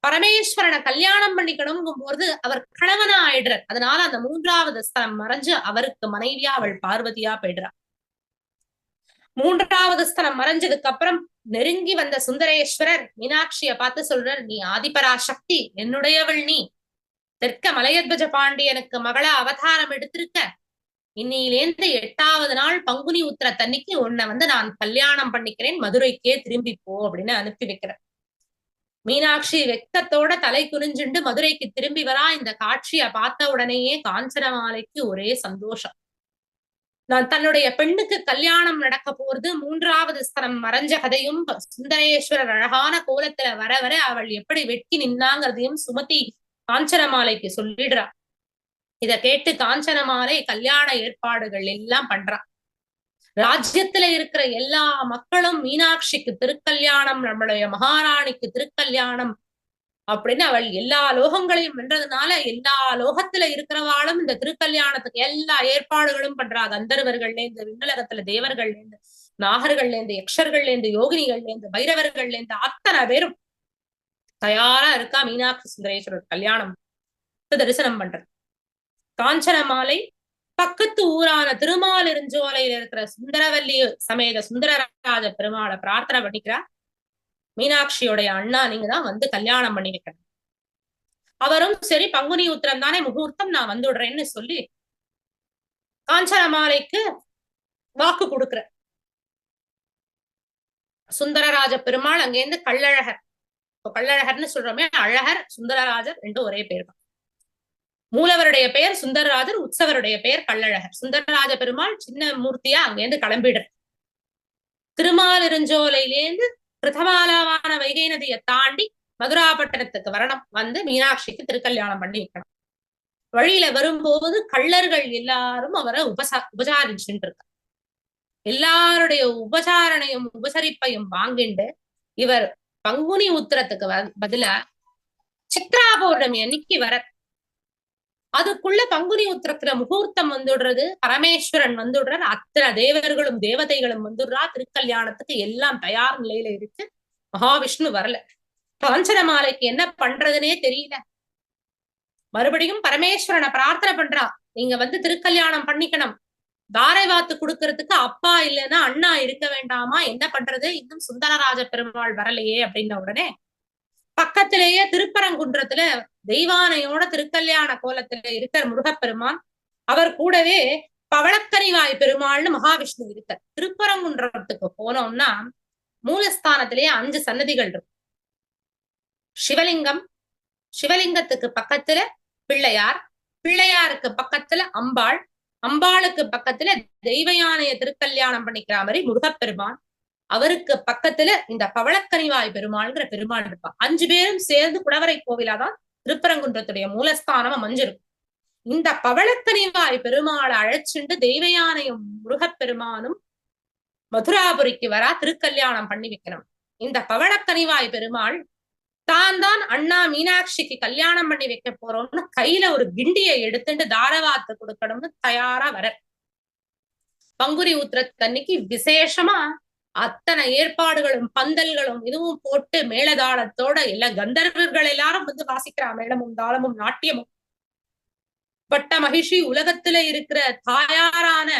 பரமேஸ்வரனை கல்யாணம் பண்ணிக்கணுங்கும் போது அவர் கணவனா ஆயிடுறார். அதனால அந்த 3வது ஸ்தனம் மறைஞ்சு அவருக்கு மனைவியா அவள் பார்வதியா போயிடுறா. 3வது ஸ்தனம் மறைஞ்சதுக்கு அப்புறம் நெருங்கி வந்த சுந்தரேஸ்வரர் மீனாட்சிய பார்த்து சொல்றார், நீ ஆதிபராசக்தி, என்னுடையவள் நீ. தெற்க மலையத்வஜ பாண்டியனுக்கு மகளா அவதாரம் எடுத்திருக்க. இன்னிலேந்து 8வது நாள் பங்குனி உத்திர தன்னைக்கு உன்னை நான் கல்யாணம் பண்ணிக்கிறேன், மதுரைக்கே திரும்பி போ அப்படின்னு அனுப்பி வைக்கிறேன். மீனாட்சி வெக்கத்தோட தலை குனிஞ்சுண்டு மதுரைக்கு திரும்பி வரா. இந்த காட்சியை பார்த்த உடனேயே காஞ்சனமாலைக்கு ஒரே சந்தோஷம். நான் தன்னுடைய பெண்ணுக்கு கல்யாணம் நடக்க போறது, 3வது ஸ்தனம் மறைஞ்ச கதையும் சுந்தரேஸ்வரர் அழகான கோலத்துல வர வர அவள் எப்படி வெட்கி நின்னாங்கிறதையும் சுமதி காஞ்சனமாலைக்கு சொல்லிடுறா. இத கேட்டு காஞ்சனமாலை கல்யாண ஏற்பாடுகள் எல்லாம் பண்றா. ராஜ்யத்துல இருக்கிற எல்லா மக்களும் மீனாட்சிக்கு திருக்கல்யாணம், நம்மளுடைய மகாராணிக்கு திருக்கல்யாணம் அப்படின்னு அவள் எல்லா லோகங்களையும் வென்றதுனால எல்லா லோகத்துல இருக்கிறவாளும் இந்த திருக்கல்யாணத்துக்கு எல்லா ஏற்பாடுகளும் பண்றா. கந்தர்வர்கள்ல இருந்து, விண்ணுலகத்துல தேவர்கள்ல இருந்து, நாகர்கள்ல இருந்து, யக்ஷர்கள்ல இருந்து, யோகினிகள்ல இருந்து, பைரவர்கள்ல இருந்து அத்தனை பேரும் தயாரா இருக்கா மீனாட்சி சுந்தரேஸ்வரர் கல்யாணம் தரிசனம் பண்றது. காஞ்சனமாலை பக்கத்து ஊரான திருமாலிருஞ்சோலையில இருக்கிற சுந்தரவல்லி சமேத சுந்தரராஜ பெருமாளை பிரார்த்தனை பண்ணிக்கிறா. மீனாட்சியோடைய அண்ணா, நீங்க தான் கல்யாணம் பண்ணி வைக்கணும். அவரும் சரி, பங்குனி உத்திரம் தானே முகூர்த்தம், நான் வந்துடுறேன்னு சொல்லி காஞ்சனமாலைக்கு வாக்கு கொடுக்குற. சுந்தரராஜ பெருமாள் அங்கேருந்து கள்ளழகர், கள்ளழகர்னு சொல்றோமே, அழகர் சுந்தரராஜர் ரெண்டும் ஒரே பேர் தான். மூலவருடைய பெயர் சுந்தரராஜர், உற்சவருடைய பெயர் கள்ளழகர். சுந்தரராஜ பெருமாள் சின்ன மூர்த்தியா அங்கேருந்து கிளம்பிடுற. திருமாலிருஞ்சோலையிலேருந்து பிரதமாலாவான வைகை நதியை தாண்டி மதுராபட்டணத்துக்கு வரணும். மீனாட்சிக்கு திருக்கல்யாணம் பண்ணி வைக்கணும். வழியில வரும்போது கள்ளர்கள் எல்லாரும் அவரை உபசாரிச்சுட்டு இருக்க. எல்லாருடைய உபசாரணையும் உபசரிப்பையும் வாங்கிண்டு இவர் பங்குனி உத்திரத்துக்கு பதிலா சித்ரா பௌர்ணமி அன்னைக்கு வர. அதுக்குள்ள பங்குனி உத்திரத்துல முகூர்த்தம் வந்துடுறது, பரமேஸ்வரன் வந்துடுறார், அத்தனை தேவர்களும் தேவதைகளும் வந்துடுறா. திருக்கல்யாணத்துக்கு எல்லாம் தயார் நிலையில இருக்கு. மகாவிஷ்ணு வரல. காஞ்சனமாலைக்கு என்ன பண்றதுன்னே தெரியல. மறுபடியும் பரமேஸ்வரனை பிரார்த்தனை பண்றா, நீங்க திருக்கல்யாணம் பண்ணிக்கணும். தாரை வாத்து கொடுக்கறதுக்கு அப்பா இல்லைன்னா அண்ணா இருக்க வேண்டாமா, என்ன பண்றது, இன்னும் சுந்தரராஜ பெருமாள் வரலையே அப்படின்ன உடனே பக்கத்திலேயே திருப்பரங்குன்றத்துல தெய்வானையோட திருக்கல்யாண கோலத்துல இருக்கிற முருகப்பெருமான், அவர் கூடவே பவளக்கனிவாய் பெருமாள்னு மகாவிஷ்ணு இருக்கார். திருப்பரங்குன்றத்துக்கு போனோம்னா மூலஸ்தானத்திலேயே 5 சன்னதிகள் இருக்கும். சிவலிங்கம், சிவலிங்கத்துக்கு பக்கத்துல பிள்ளையார், பிள்ளையாருக்கு பக்கத்துல அம்பாள், அம்பாளுக்கு பக்கத்துல தெய்வ யானைய திருக்கல்யாணம் பண்ணிக்கிற மாதிரி முருகப்பெருமான், அவருக்கு பக்கத்துல இந்த பவளக்கனிவாய் பெருமாள்ங்கிற பெருமாள் இருப்பா. 5 பேரும் சேர்ந்து குடவரை கோவிலாதான் திருப்பரங்குன்றத்துடைய மூலஸ்தானம் அமைஞ்சிருக்கும். இந்த பவளக்கனிவாய் பெருமாளை அழைச்சிண்டு தெய்வ யானையும் முருகப்பெருமானும் மதுராபுரிக்கு வரா, திருக்கல்யாணம் பண்ணி வைக்கணும். இந்த பவளக்கனிவாய் பெருமாள் தான் அண்ணா மீனாட்சிக்கு கல்யாணம் பண்ணி வைக்க போறோம்னு கையில ஒரு கிண்டியை எடுத்துட்டு தாரவாத்து கொடுக்கணும்னு தயாரா வர. பங்குனி உத்திரத்தன்னைக்கு விசேஷமா அத்தனை ஏற்பாடுகளும் பந்தல்களும் இதுவும் போட்டு மேளதாளத்தோட எல்லா கந்தர்வர்கள் எல்லாரும் வந்து வாசிக்கிறா. மேளமும் தாளமும் நாட்டியமும். பட்ட மகிழ்ச்சி உலகத்துல இருக்கிற தாயாரான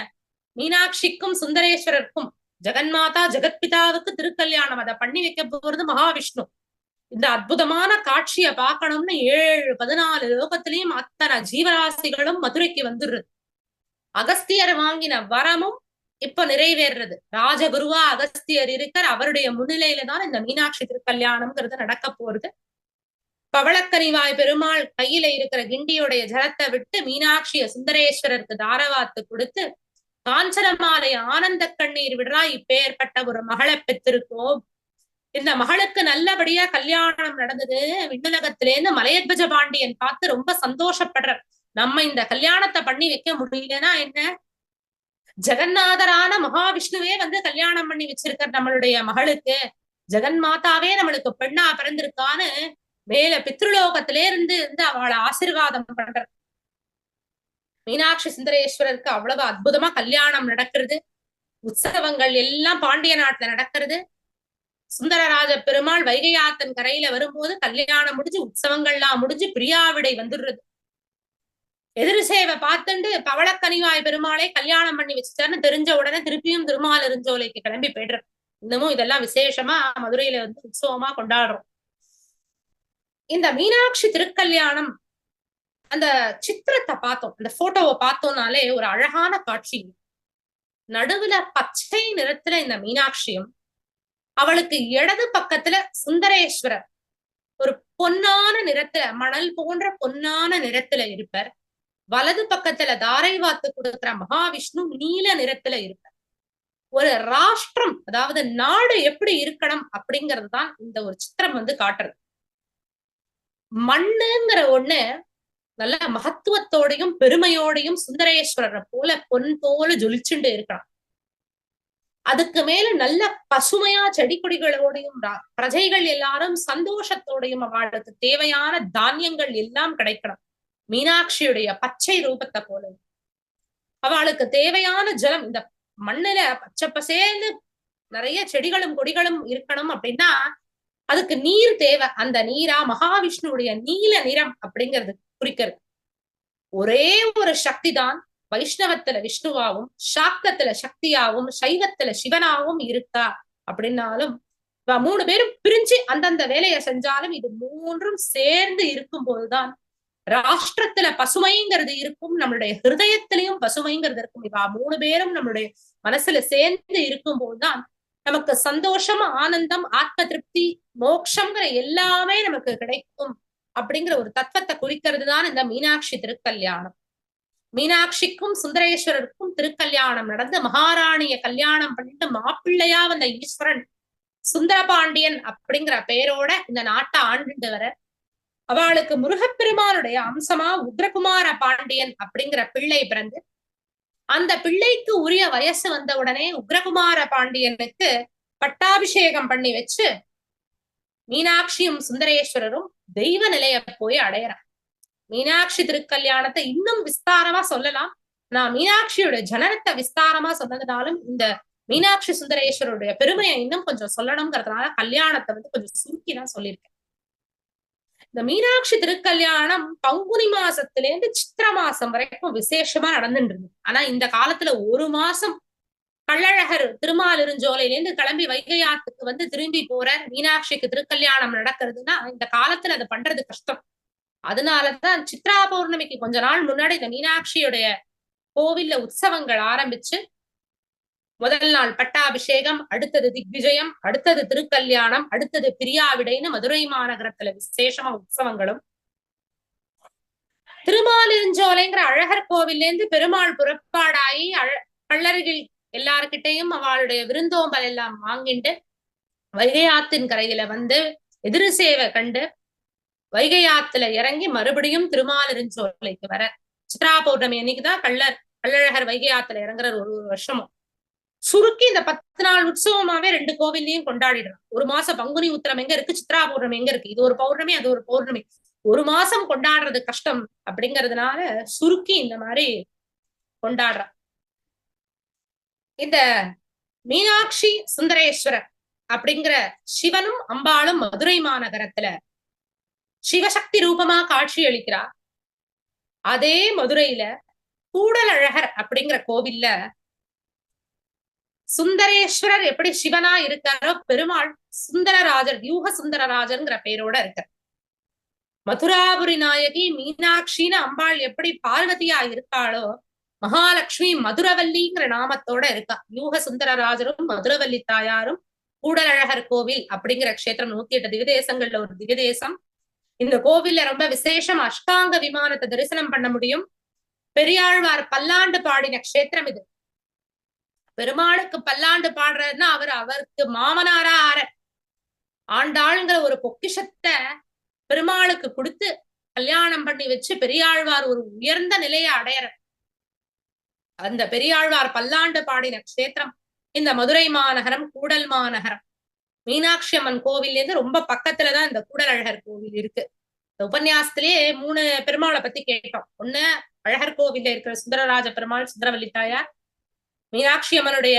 மீனாட்சிக்கும் சுந்தரேஸ்வரருக்கும் ஜெகன்மாதா ஜெகத்பிதாவுக்கு திருக்கல்யாணம் அதை பண்ணி வைக்க போறது மகாவிஷ்ணு. இந்த அற்புதமான காட்சியை பார்க்கணும்னு 7-14 லோகத்திலையும் அத்தனை ஜீவராசிகளும் மதுரைக்கு வந்துடுறது. அகஸ்தியர் வாங்கின வரமும் இப்ப நிறைவேறது. ராஜகுருவா அகஸ்தியர் இருக்கிற அவருடைய முன்னிலையில தான் இந்த மீனாட்சி திருக்கல்யாணம்ங்கிறது நடக்க போறது. பவளக்கனிவாய் பெருமாள் கையில இருக்கிற கிண்டியுடைய ஜலத்தை விட்டு மீனாட்சிய சுந்தரேஸ்வரருக்கு தாரவாத்து கொடுத்து காஞ்சனமாலை ஆனந்த கண்ணீர் விடுறா. இப்பேற்பட்ட ஒரு மகளை பெற்றிருக்கோம். இந்த மகளுக்கு நல்லபடியா கல்யாணம் நடந்தது. விண்ணுலகத்திலேருந்து மலையத்வஜ பாண்டியன் பார்த்து ரொம்ப சந்தோஷப்படுற. நம்ம இந்த கல்யாணத்தை பண்ணி வைக்க முடியலன்னா என்ன, ஜெகநாதரான மகாவிஷ்ணுவே வந்து கல்யாணம் பண்ணி வச்சிருக்க நம்மளுடைய மகளுக்கு, ஜெகன்மாதாவே நம்மளுக்கு பெண்ணா பிறந்திருக்கான்னு மேல பித்ருலோகத்திலே இருந்து அவளை ஆசீர்வாதம் பண்ற. மீனாட்சி சுந்தரேஸ்வரருக்கு அவ்வளவு அற்புதமா கல்யாணம் நடக்கிறது. உற்சவங்கள் எல்லாம் பாண்டிய நாட்டுல நடக்கிறது. சுந்தரராஜ பெருமாள் வைகை ஆத்தன் கரையில வரும்போது கல்யாணம் முடிஞ்சு உற்சவங்கள்லாம் முடிஞ்சு பிரியாவிடை வந்துடுறது. எதிர் சேவை பார்த்துட்டு பவளக்கனிவாய் பெருமாளை கல்யாணம் பண்ணி வச்சுட்டாருன்னு தெரிஞ்ச உடனே திருப்பியும் திருமால் இருஞ்சோலைக்கு கிளம்பி போயிடுற. இன்னமும் இதெல்லாம் விசேஷமா மதுரையில வந்து உற்சவமா கொண்டாடுறோம். இந்த மீனாட்சி திருக்கல்யாணம் அந்த சித்திரத்தை பார்த்தோம், அந்த போட்டோவை பார்த்தோம்னாலே ஒரு அழகான காட்சி. நடுவுல பச்சை நிறத்துல இந்த மீனாட்சியும், அவளுக்கு இடது பக்கத்துல சுந்தரேஸ்வரர் ஒரு பொன்னான நிறத்துல, மணல் போன்ற பொன்னான நிறத்துல இருப்பார். வலது பக்கத்துல தாரை வாத்து கொடுக்கிற மகாவிஷ்ணு நீல நிறத்துல இருப்பார். ஒரு ராஷ்டிரம், அதாவது நாடு எப்படி இருக்கணும் அப்படிங்கிறது தான் இந்த ஒரு சித்திரம் வந்து காட்டுறது. மண்ணுங்கிற ஒண்ணு நல்ல மகத்துவத்தோடையும் பெருமையோடையும் சுந்தரேஸ்வரரை போல பொன் போல ஜொலிச்சுண்டு இருக்கலாம். அதுக்கு மேல நல்ல பசுமையா செடி கொடிகளோடையும் பிரஜைகள் எல்லாரும் சந்தோஷத்தோடையும் அவளுக்கு தேவையான தானியங்கள் எல்லாம் கிடைக்கணும். மீனாட்சியுடைய பச்சை ரூபத்தை போல அவளுக்கு தேவையான ஜலம், இந்த மண்ணுல பச்சை பசேன்னு நிறைய செடிகளும் கொடிகளும் இருக்கணும் அப்படின்னா அதுக்கு நீர் தேவை. அந்த நீரா மகாவிஷ்ணுடைய நீல நிறம் அப்படிங்கிறது குறிக்கிறது. ஒரே ஒரு சக்தி தான் வைஷ்ணவத்துல விஷ்ணுவாவும், சாக்தத்துல சக்தியாவும், சைவத்துல சிவனாவும் இருக்கா அப்படின்னாலும் 3 பேரும் பிரிஞ்சு அந்தந்த வேலையை செஞ்சாலும் இது 3ம் சேர்ந்து இருக்கும் போதுதான் ராஷ்டிரத்துல பசுமைங்கிறது இருக்கும், நம்மளுடைய ஹிருதயத்திலையும் பசுமைங்கிறது இருக்கும். 3 பேரும் நம்மளுடைய மனசுல சேர்ந்து இருக்கும் போதுதான் நமக்கு சந்தோஷம், ஆனந்தம், ஆத்ம திருப்தி, மோட்சம்ங்கிற எல்லாமே நமக்கு கிடைக்கும் அப்படிங்கிற ஒரு தத்துவத்தை குறிக்கிறது தான் இந்த மீனாட்சி திருக்கல்யாணம். மீனாட்சிக்கும் சுந்தரேஸ்வரருக்கும் திருக்கல்யாணம் நடந்து மகாராணிய கல்யாணம் பண்ணிட்டு மாப்பிள்ளையா வந்த ஈஸ்வரன் சுந்தரபாண்டியன் அப்படிங்கிற பெயரோட இந்த நாட்டை ஆண்டுட்டு வர, அவளுக்கு முருகப்பெருமானுடைய அம்சமா உக்ரகுமார பாண்டியன் அப்படிங்கிற பிள்ளை பிறந்து, அந்த பிள்ளைக்கு உரிய வயசு வந்த உடனே உக்ரகுமார பாண்டியனுக்கு பட்டாபிஷேகம் பண்ணி வச்சு மீனாட்சியும் சுந்தரேஸ்வரரும் தெய்வ நிலைய போய் அடையறான். மீனாட்சி திருக்கல்யாணத்தை இன்னும் விஸ்தாரமா சொல்லலாம். நான் மீனாட்சியோட ஜனனத்தை விஸ்தாரமா சொன்னதுனாலும் இந்த மீனாட்சி சுந்தரேஸ்வரருடைய பெருமையை இன்னும் கொஞ்சம் சொல்லணுங்கிறதுனால கல்யாணத்தை வந்து கொஞ்சம் சுருக்கிதான் சொல்லியிருக்கேன். இந்த மீனாட்சி திருக்கல்யாணம் பங்குனி மாசத்திலேருந்து சித்திர மாசம் வரைக்கும் விசேஷமா நடந்துட்டு இருந்தது. ஆனா இந்த காலத்துல 1 மாசம் கள்ளழகர் திருமாலிருஞ்சோலையிலேருந்து கிளம்பி வைகை ஆத்துக்கு வந்து திரும்பி போற மீனாட்சிக்கு திருக்கல்யாணம் நடக்கிறதுன்னா இந்த காலத்துல அதை பண்றது கஷ்டம். அதனாலதான் சித்ரா பௌர்ணமிக்கு கொஞ்ச நாள் முன்னாடி இந்த மீனாட்சியுடைய கோவில்ல உற்சவங்கள் ஆரம்பிச்சு, முதல் நாள் பட்டாபிஷேகம், அடுத்தது திக்விஜயம், அடுத்தது திருக்கல்யாணம், அடுத்தது பிரியாவிடைன்னு மதுரை மாநகரத்துல விசேஷமா உற்சவங்களும், திருமாலிருஞ்சோலைங்கிற அழகர் கோவில்ல இருந்து பெருமாள் புறப்பாடாயி கள்ளர்கள் எல்லார்கிட்டையும் அவளுடைய விருந்தோம்பல் எல்லாம் வாங்கிட்டு வைகை ஆத்தின் கரையில வந்து எதிர் சேவை கண்டு வைகை ஆத்துல இறங்கி மறுபடியும் திருமாலிருஞ்சோலைக்கு வர. சித்ரா பௌர்ணமி அன்னைக்குதான் கள்ளழகர் வைகை ஆத்துல இறங்குற ஒரு வருஷமும். சுருக்கி இந்த 10 நாள் உற்சவமாவே 2 கோவில்லையும் கொண்டாடிடுறான். ஒரு மாசம் பங்குனி உத்திரம் எங்க இருக்கு, சித்ரா பௌர்ணமி எங்க இருக்கு, இது ஒரு பௌர்ணமி அது ஒரு பௌர்ணமி, ஒரு மாசம் கொண்டாடுறது கஷ்டம் அப்படிங்கறதுனால சுருக்கி இந்த மாதிரி கொண்டாடுறான். இந்த மீனாட்சி சுந்தரேஸ்வரர் அப்படிங்கிற சிவனும் அம்பாளும் மதுரை மாநகரத்துல சிவசக்தி ரூபமா காட்சி அளிக்கிறார். அதே மதுரையில கூடலழகர் அப்படிங்கிற கோவில்ல சுந்தரேஸ்வரர் எப்படி சிவனா இருக்காரோ பெருமாள் சுந்தரராஜர், யூக சுந்தரராஜர்ங்கிற பேரோட இருக்கார். மதுராபுரி நாயகி மீனாட்சின்னு அம்பாள் எப்படி பார்வதியா இருக்காளோ மகாலட்சுமி மதுரவல்லிங்கிற நாமத்தோட இருக்கா. யூக சுந்தரராஜரும் மதுரவல்லி தாயாரும் கூடலழகர் கோவில் அப்படிங்கிற க்ஷேத்திரம் 108 திவ்யதேசங்கள்ல ஒரு திவ்யதேசம். இந்த கோவில்ல ரொம்ப விசேஷம், அஷ்டாங்க விமானத்தை தரிசனம் பண்ண முடியும். பெரியாழ்வார் பல்லாண்டு பாடின க்ஷேத்திரம் இது. பெருமாளுக்கு பல்லாண்டு பாடுறதுன்னா அவருக்கு மாமனாரா ஆற ஆண்டாளுங்கிற ஒரு பொக்கிஷத்தை பெருமாளுக்கு கொடுத்து கல்யாணம் பண்ணி வச்சு பெரியாழ்வார் ஒரு உயர்ந்த நிலையை அடையற அந்த பெரியாழ்வார் பல்லாண்டு பாடின க்ஷேத்திரம் இந்த மதுரை மாநகரம், கூடல் மாநகரம். மீனாட்சி அம்மன் கோவில் இருந்து ரொம்ப பக்கத்துலதான் இந்த கூடலழகர் கோவில் இருக்கு. இந்த உபன்யாசத்திலேயே 3 பெருமாளை பத்தி கேட்டோம். ஒண்ணு அழகர் கோவில்ல இருக்கிற சுந்தரராஜ பெருமாள், சுந்தரவல்லி தாயார். மீனாட்சி அம்மனுடைய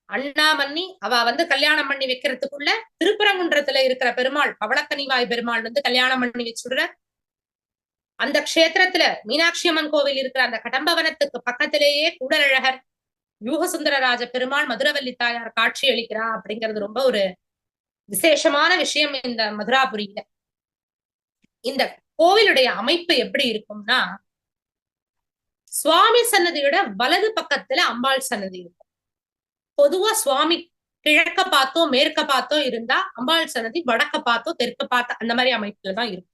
அண்ணாமண்ணி அவ கல்யாணம் பண்ணி வைக்கிறதுக்குள்ள திருப்பரங்குன்றத்துல இருக்கிற பெருமாள், பவளக்கனிவாய் பெருமாள் கல்யாணம் பண்ணி வச்சுடுற அந்த க்ஷேத்திரத்துல மீனாட்சி அம்மன் கோவில் இருக்கிற அந்த கடம்பவனத்துக்கு பக்கத்திலேயே கூடலழகர், யூகசுந்தரராஜ பெருமாள், மதுரவல்லி தாயார் காட்சி அளிக்கிறா அப்படிங்கிறது ரொம்ப ஒரு விசேஷமான விஷயம் இந்த மதுராபுரியில. இந்த கோவிலுடைய அமைப்பு எப்படி இருக்கும்னா, சுவாமி சன்னதியோட வலது பக்கத்துல அம்பாள் சன்னதி இருக்கும். பொதுவா சுவாமி கிழக்க பார்த்தோ மேற்க பார்த்தோ இருந்தா அம்பாள் சன்னதி வடக்க பார்த்தோ தெற்க பார்த்தோ அந்த மாதிரி அமைப்புலதான் இருக்கும்.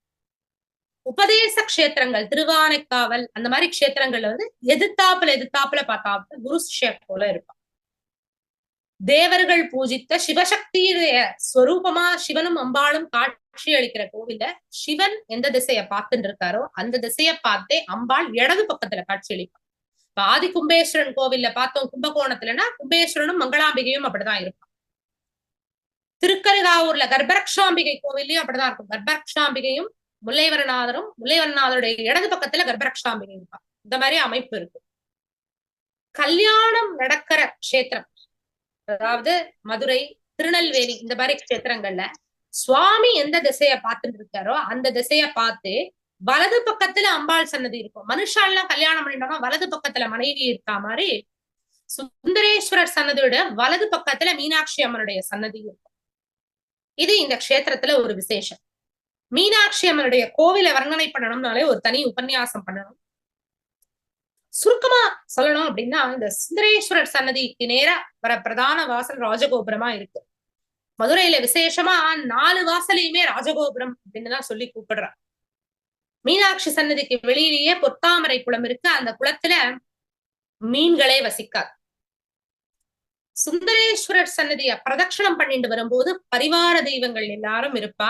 உபதேச க்ஷேத்திரங்கள், திருவானைக்காவல் அந்த மாதிரி க்ஷேத்திரங்கள்ல எதிர்த்தாப்புல பார்த்தா குரு சிஷ்ய போல இருக்கும். தேவர்கள் பூஜித்த சிவசக்தியுடைய ஸ்வரூபமா சிவனும் அம்பாளும் காட்சி அளிக்கிற கோவில்ல சிவன் எந்த திசைய பார்த்துட்டு இருக்காரோ அந்த திசைய பார்த்தே அம்பாள் இடது பக்கத்துல காட்சி அளிப்பான். ஆதி கும்பேஸ்வரன் கோவில்ல பார்த்தோம் கும்பகோணத்துலன்னா கும்பேஸ்வரனும் மங்களாம்பிகையும் அப்படிதான் இருக்கும். திருக்கருகாவூர்ல கர்ப்பரக்ஷாம்பிகை கோவில்லையும் அப்படிதான் இருக்கும். கர்ப்பரக்ஷாம்பிகையும் முல்லைவரநாதருடைய இடது பக்கத்துல கர்ப்பரக்ஷாம்பிகை இருப்பான். இந்த மாதிரி அமைப்பு இருக்கு. கல்யாணம் நடக்கிற க்ஷேத்திரம், அதாவது மதுரை, திருநெல்வேலி இந்த மாதிரி க்ஷேத்திரங்கள்ல சுவாமி எந்த திசைய பார்த்துட்டு இருக்காரோ அந்த திசைய பார்த்து வலது பக்கத்துல அம்பாள் சன்னதி இருக்கும். மனுஷாலாம் கல்யாணம் பண்ணிட்டோம்னா வலது பக்கத்துல மனைவி இருக்கா மாதிரி சுந்தரேஸ்வரர் சன்னதியோட வலது பக்கத்துல மீனாட்சி அம்மனுடைய சன்னதி இருக்கும். இது இந்த க்ஷேத்திரத்துல ஒரு விசேஷம். மீனாட்சி அம்மனுடைய கோவிலை வர்ணனை பண்ணணும்னாலே ஒரு தனி உபன்யாசம் பண்ணணும். சுருக்கமா சொல்லணும் அப்படின்னா, இந்த சுந்தரேஸ்வரர் சன்னதிக்கு நேரா வர பிரதான வாசல் ராஜகோபுரமா இருக்கு. மதுரையில விசேஷமா 4 வாசலையுமே ராஜகோபுரம் அப்படின்னு தான் சொல்லி கூப்பிடுறான். மீனாட்சி சன்னதிக்கு வெளியிலேயே பொத்தாமரை குளம் இருக்கு. அந்த குளத்துல மீன்களே வசிக்காது. சுந்தரேஸ்வரர் சன்னதிய பிரதட்சணம் பண்ணிட்டு வரும்போது பரிவார தெய்வங்கள் எல்லாரும் இருப்பா.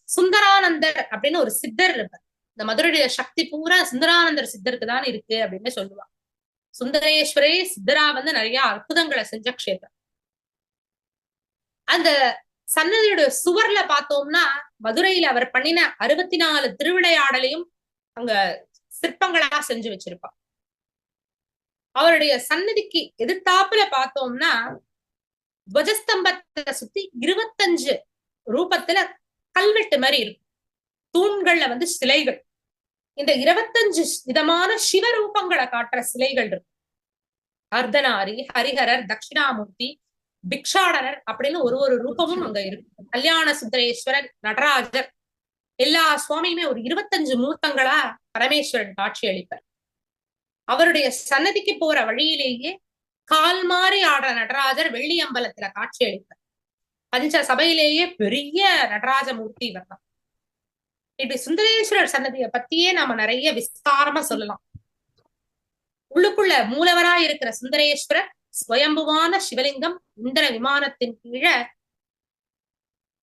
சுந்தரானந்தர் அப்படின்னு ஒரு சித்தர் இருப்பார். இந்த மதுரையுடைய சக்தி பூரா சுந்தரானந்தர் சித்தருக்கு தான் இருக்கு அப்படின்னு சொல்லுவா. சுந்தரேஸ்வரே சித்தரா நிறைய அற்புதங்களை செஞ்ச க்ஷேத்திரம். அந்த சன்னதியோட சுவர்ல பார்த்தோம்னா மதுரையில அவர் பண்ணின 64 திருவிளையாடலையும் அங்க சிற்பங்களா செஞ்சு வச்சிருப்பா. அவருடைய சன்னதிக்கு எதிர்த்தாப்புல பார்த்தோம்னா துவஜஸ்தம்பத்தை சுத்தி 25 ரூபத்துல கல்வெட்டு மாதிரி இருக்கும். தூண்கள்ல சிலைகள், இந்த 25 விதமான சிவரூபங்களை காட்டுற சிலைகள் இருக்கு. அர்த்தநாரி, ஹரிஹரர், தட்சிணாமூர்த்தி, பிக்ஷாடனர் அப்படின்னு ஒரு ரூபமும் அங்க இருக்கு. கல்யாண சுந்தரேஸ்வரர், நடராஜர் எல்லா சுவாமியுமே ஒரு 25 மூர்த்தங்களா பரமேஸ்வரன் காட்சி அளிப்பார். அவருடைய சன்னதிக்கு போற வழியிலேயே கால் மாறி ஆடுற நடராஜர் வெள்ளி அம்பலத்துல காட்சி அளிப்பார். பஞ்ச சபையிலேயே பெரிய நடராஜ மூர்த்தி வரலாம். இப்படி சுந்தரேஸ்வரர் சன்னதியை பத்தியே நாம நிறைய விஸ்தாரமா சொல்லலாம். உள்ளுக்குள்ள மூலவரா இருக்கிற சுந்தரேஸ்வரர் ஸ்வயம்புவான சிவலிங்கம் இந்திர விமானத்தின் கீழே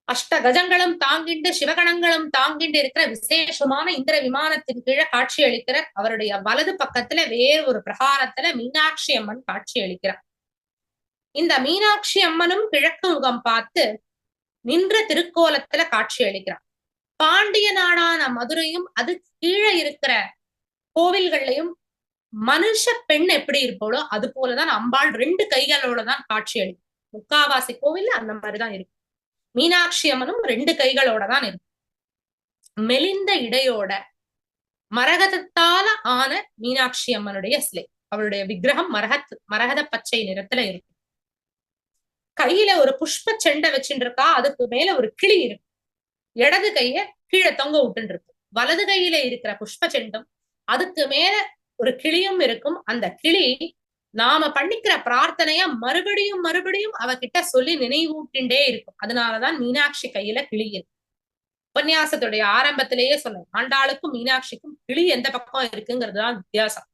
அஷ்ட கஜங்களும் தாங்கிண்டு சிவகணங்களும் தாங்கிண்டு இருக்கிற விசேஷமான இந்திர விமானத்தின் கீழே காட்சி அளிக்கிற அவருடைய வலது பக்கத்துல வேறு ஒரு பிரகாரத்துல மீனாட்சி அம்மன் காட்சி அளிக்கிறார். இந்த மீனாட்சி அம்மனும் கிழக்கு முகம் பார்த்து நின்ற திருக்கோலத்துல காட்சி அளிக்கிறார். பாண்டிய நாடான மதுரையும் அது கீழே இருக்கிற கோவில்கள்லயும் மனுஷ பெண் எப்படி இருப்போளோ அது போலதான் அம்பாள் 2 கைகளோட தான் காட்சி அளிக்கும். முக்காவாசி கோவில் அந்த மாதிரிதான் இருக்கும். மீனாட்சி அம்மனும் 2 கைகளோட தான் இருக்கும். மெலிந்த இடையோட மரகதத்தால ஆன மீனாட்சி அம்மனுடைய சிலை. அவளுடைய விக்கிரகம் மரகத பச்சை நிறத்துல இருக்கும். கையில ஒரு புஷ்ப செண்டை வச்சுட்டு இருக்கா. அதுக்கு மேல ஒரு கிளி இருக்கு. இடது கைய கீழே தொங்க விட்டு இருக்கு. வலது கையில இருக்கிற புஷ்ப செண்டும் அதுக்கு மேல ஒரு கிளியும் இருக்கும். அந்த கிளி நாம பண்ணிக்கிற பிரார்த்தனைய மறுபடியும் மறுபடியும் அவகிட்ட சொல்லி நினைவூட்டின்றே இருக்கும். அதனாலதான் மீனாட்சி கையில கிளி இருக்கு. உபன்யாசத்துடைய ஆரம்பத்திலேயே சொன்னேன், ஆண்டாளுக்கும் மீனாட்சிக்கும் கிளி எந்த பக்கம் இருக்குங்கிறதுதான் வித்தியாசம்.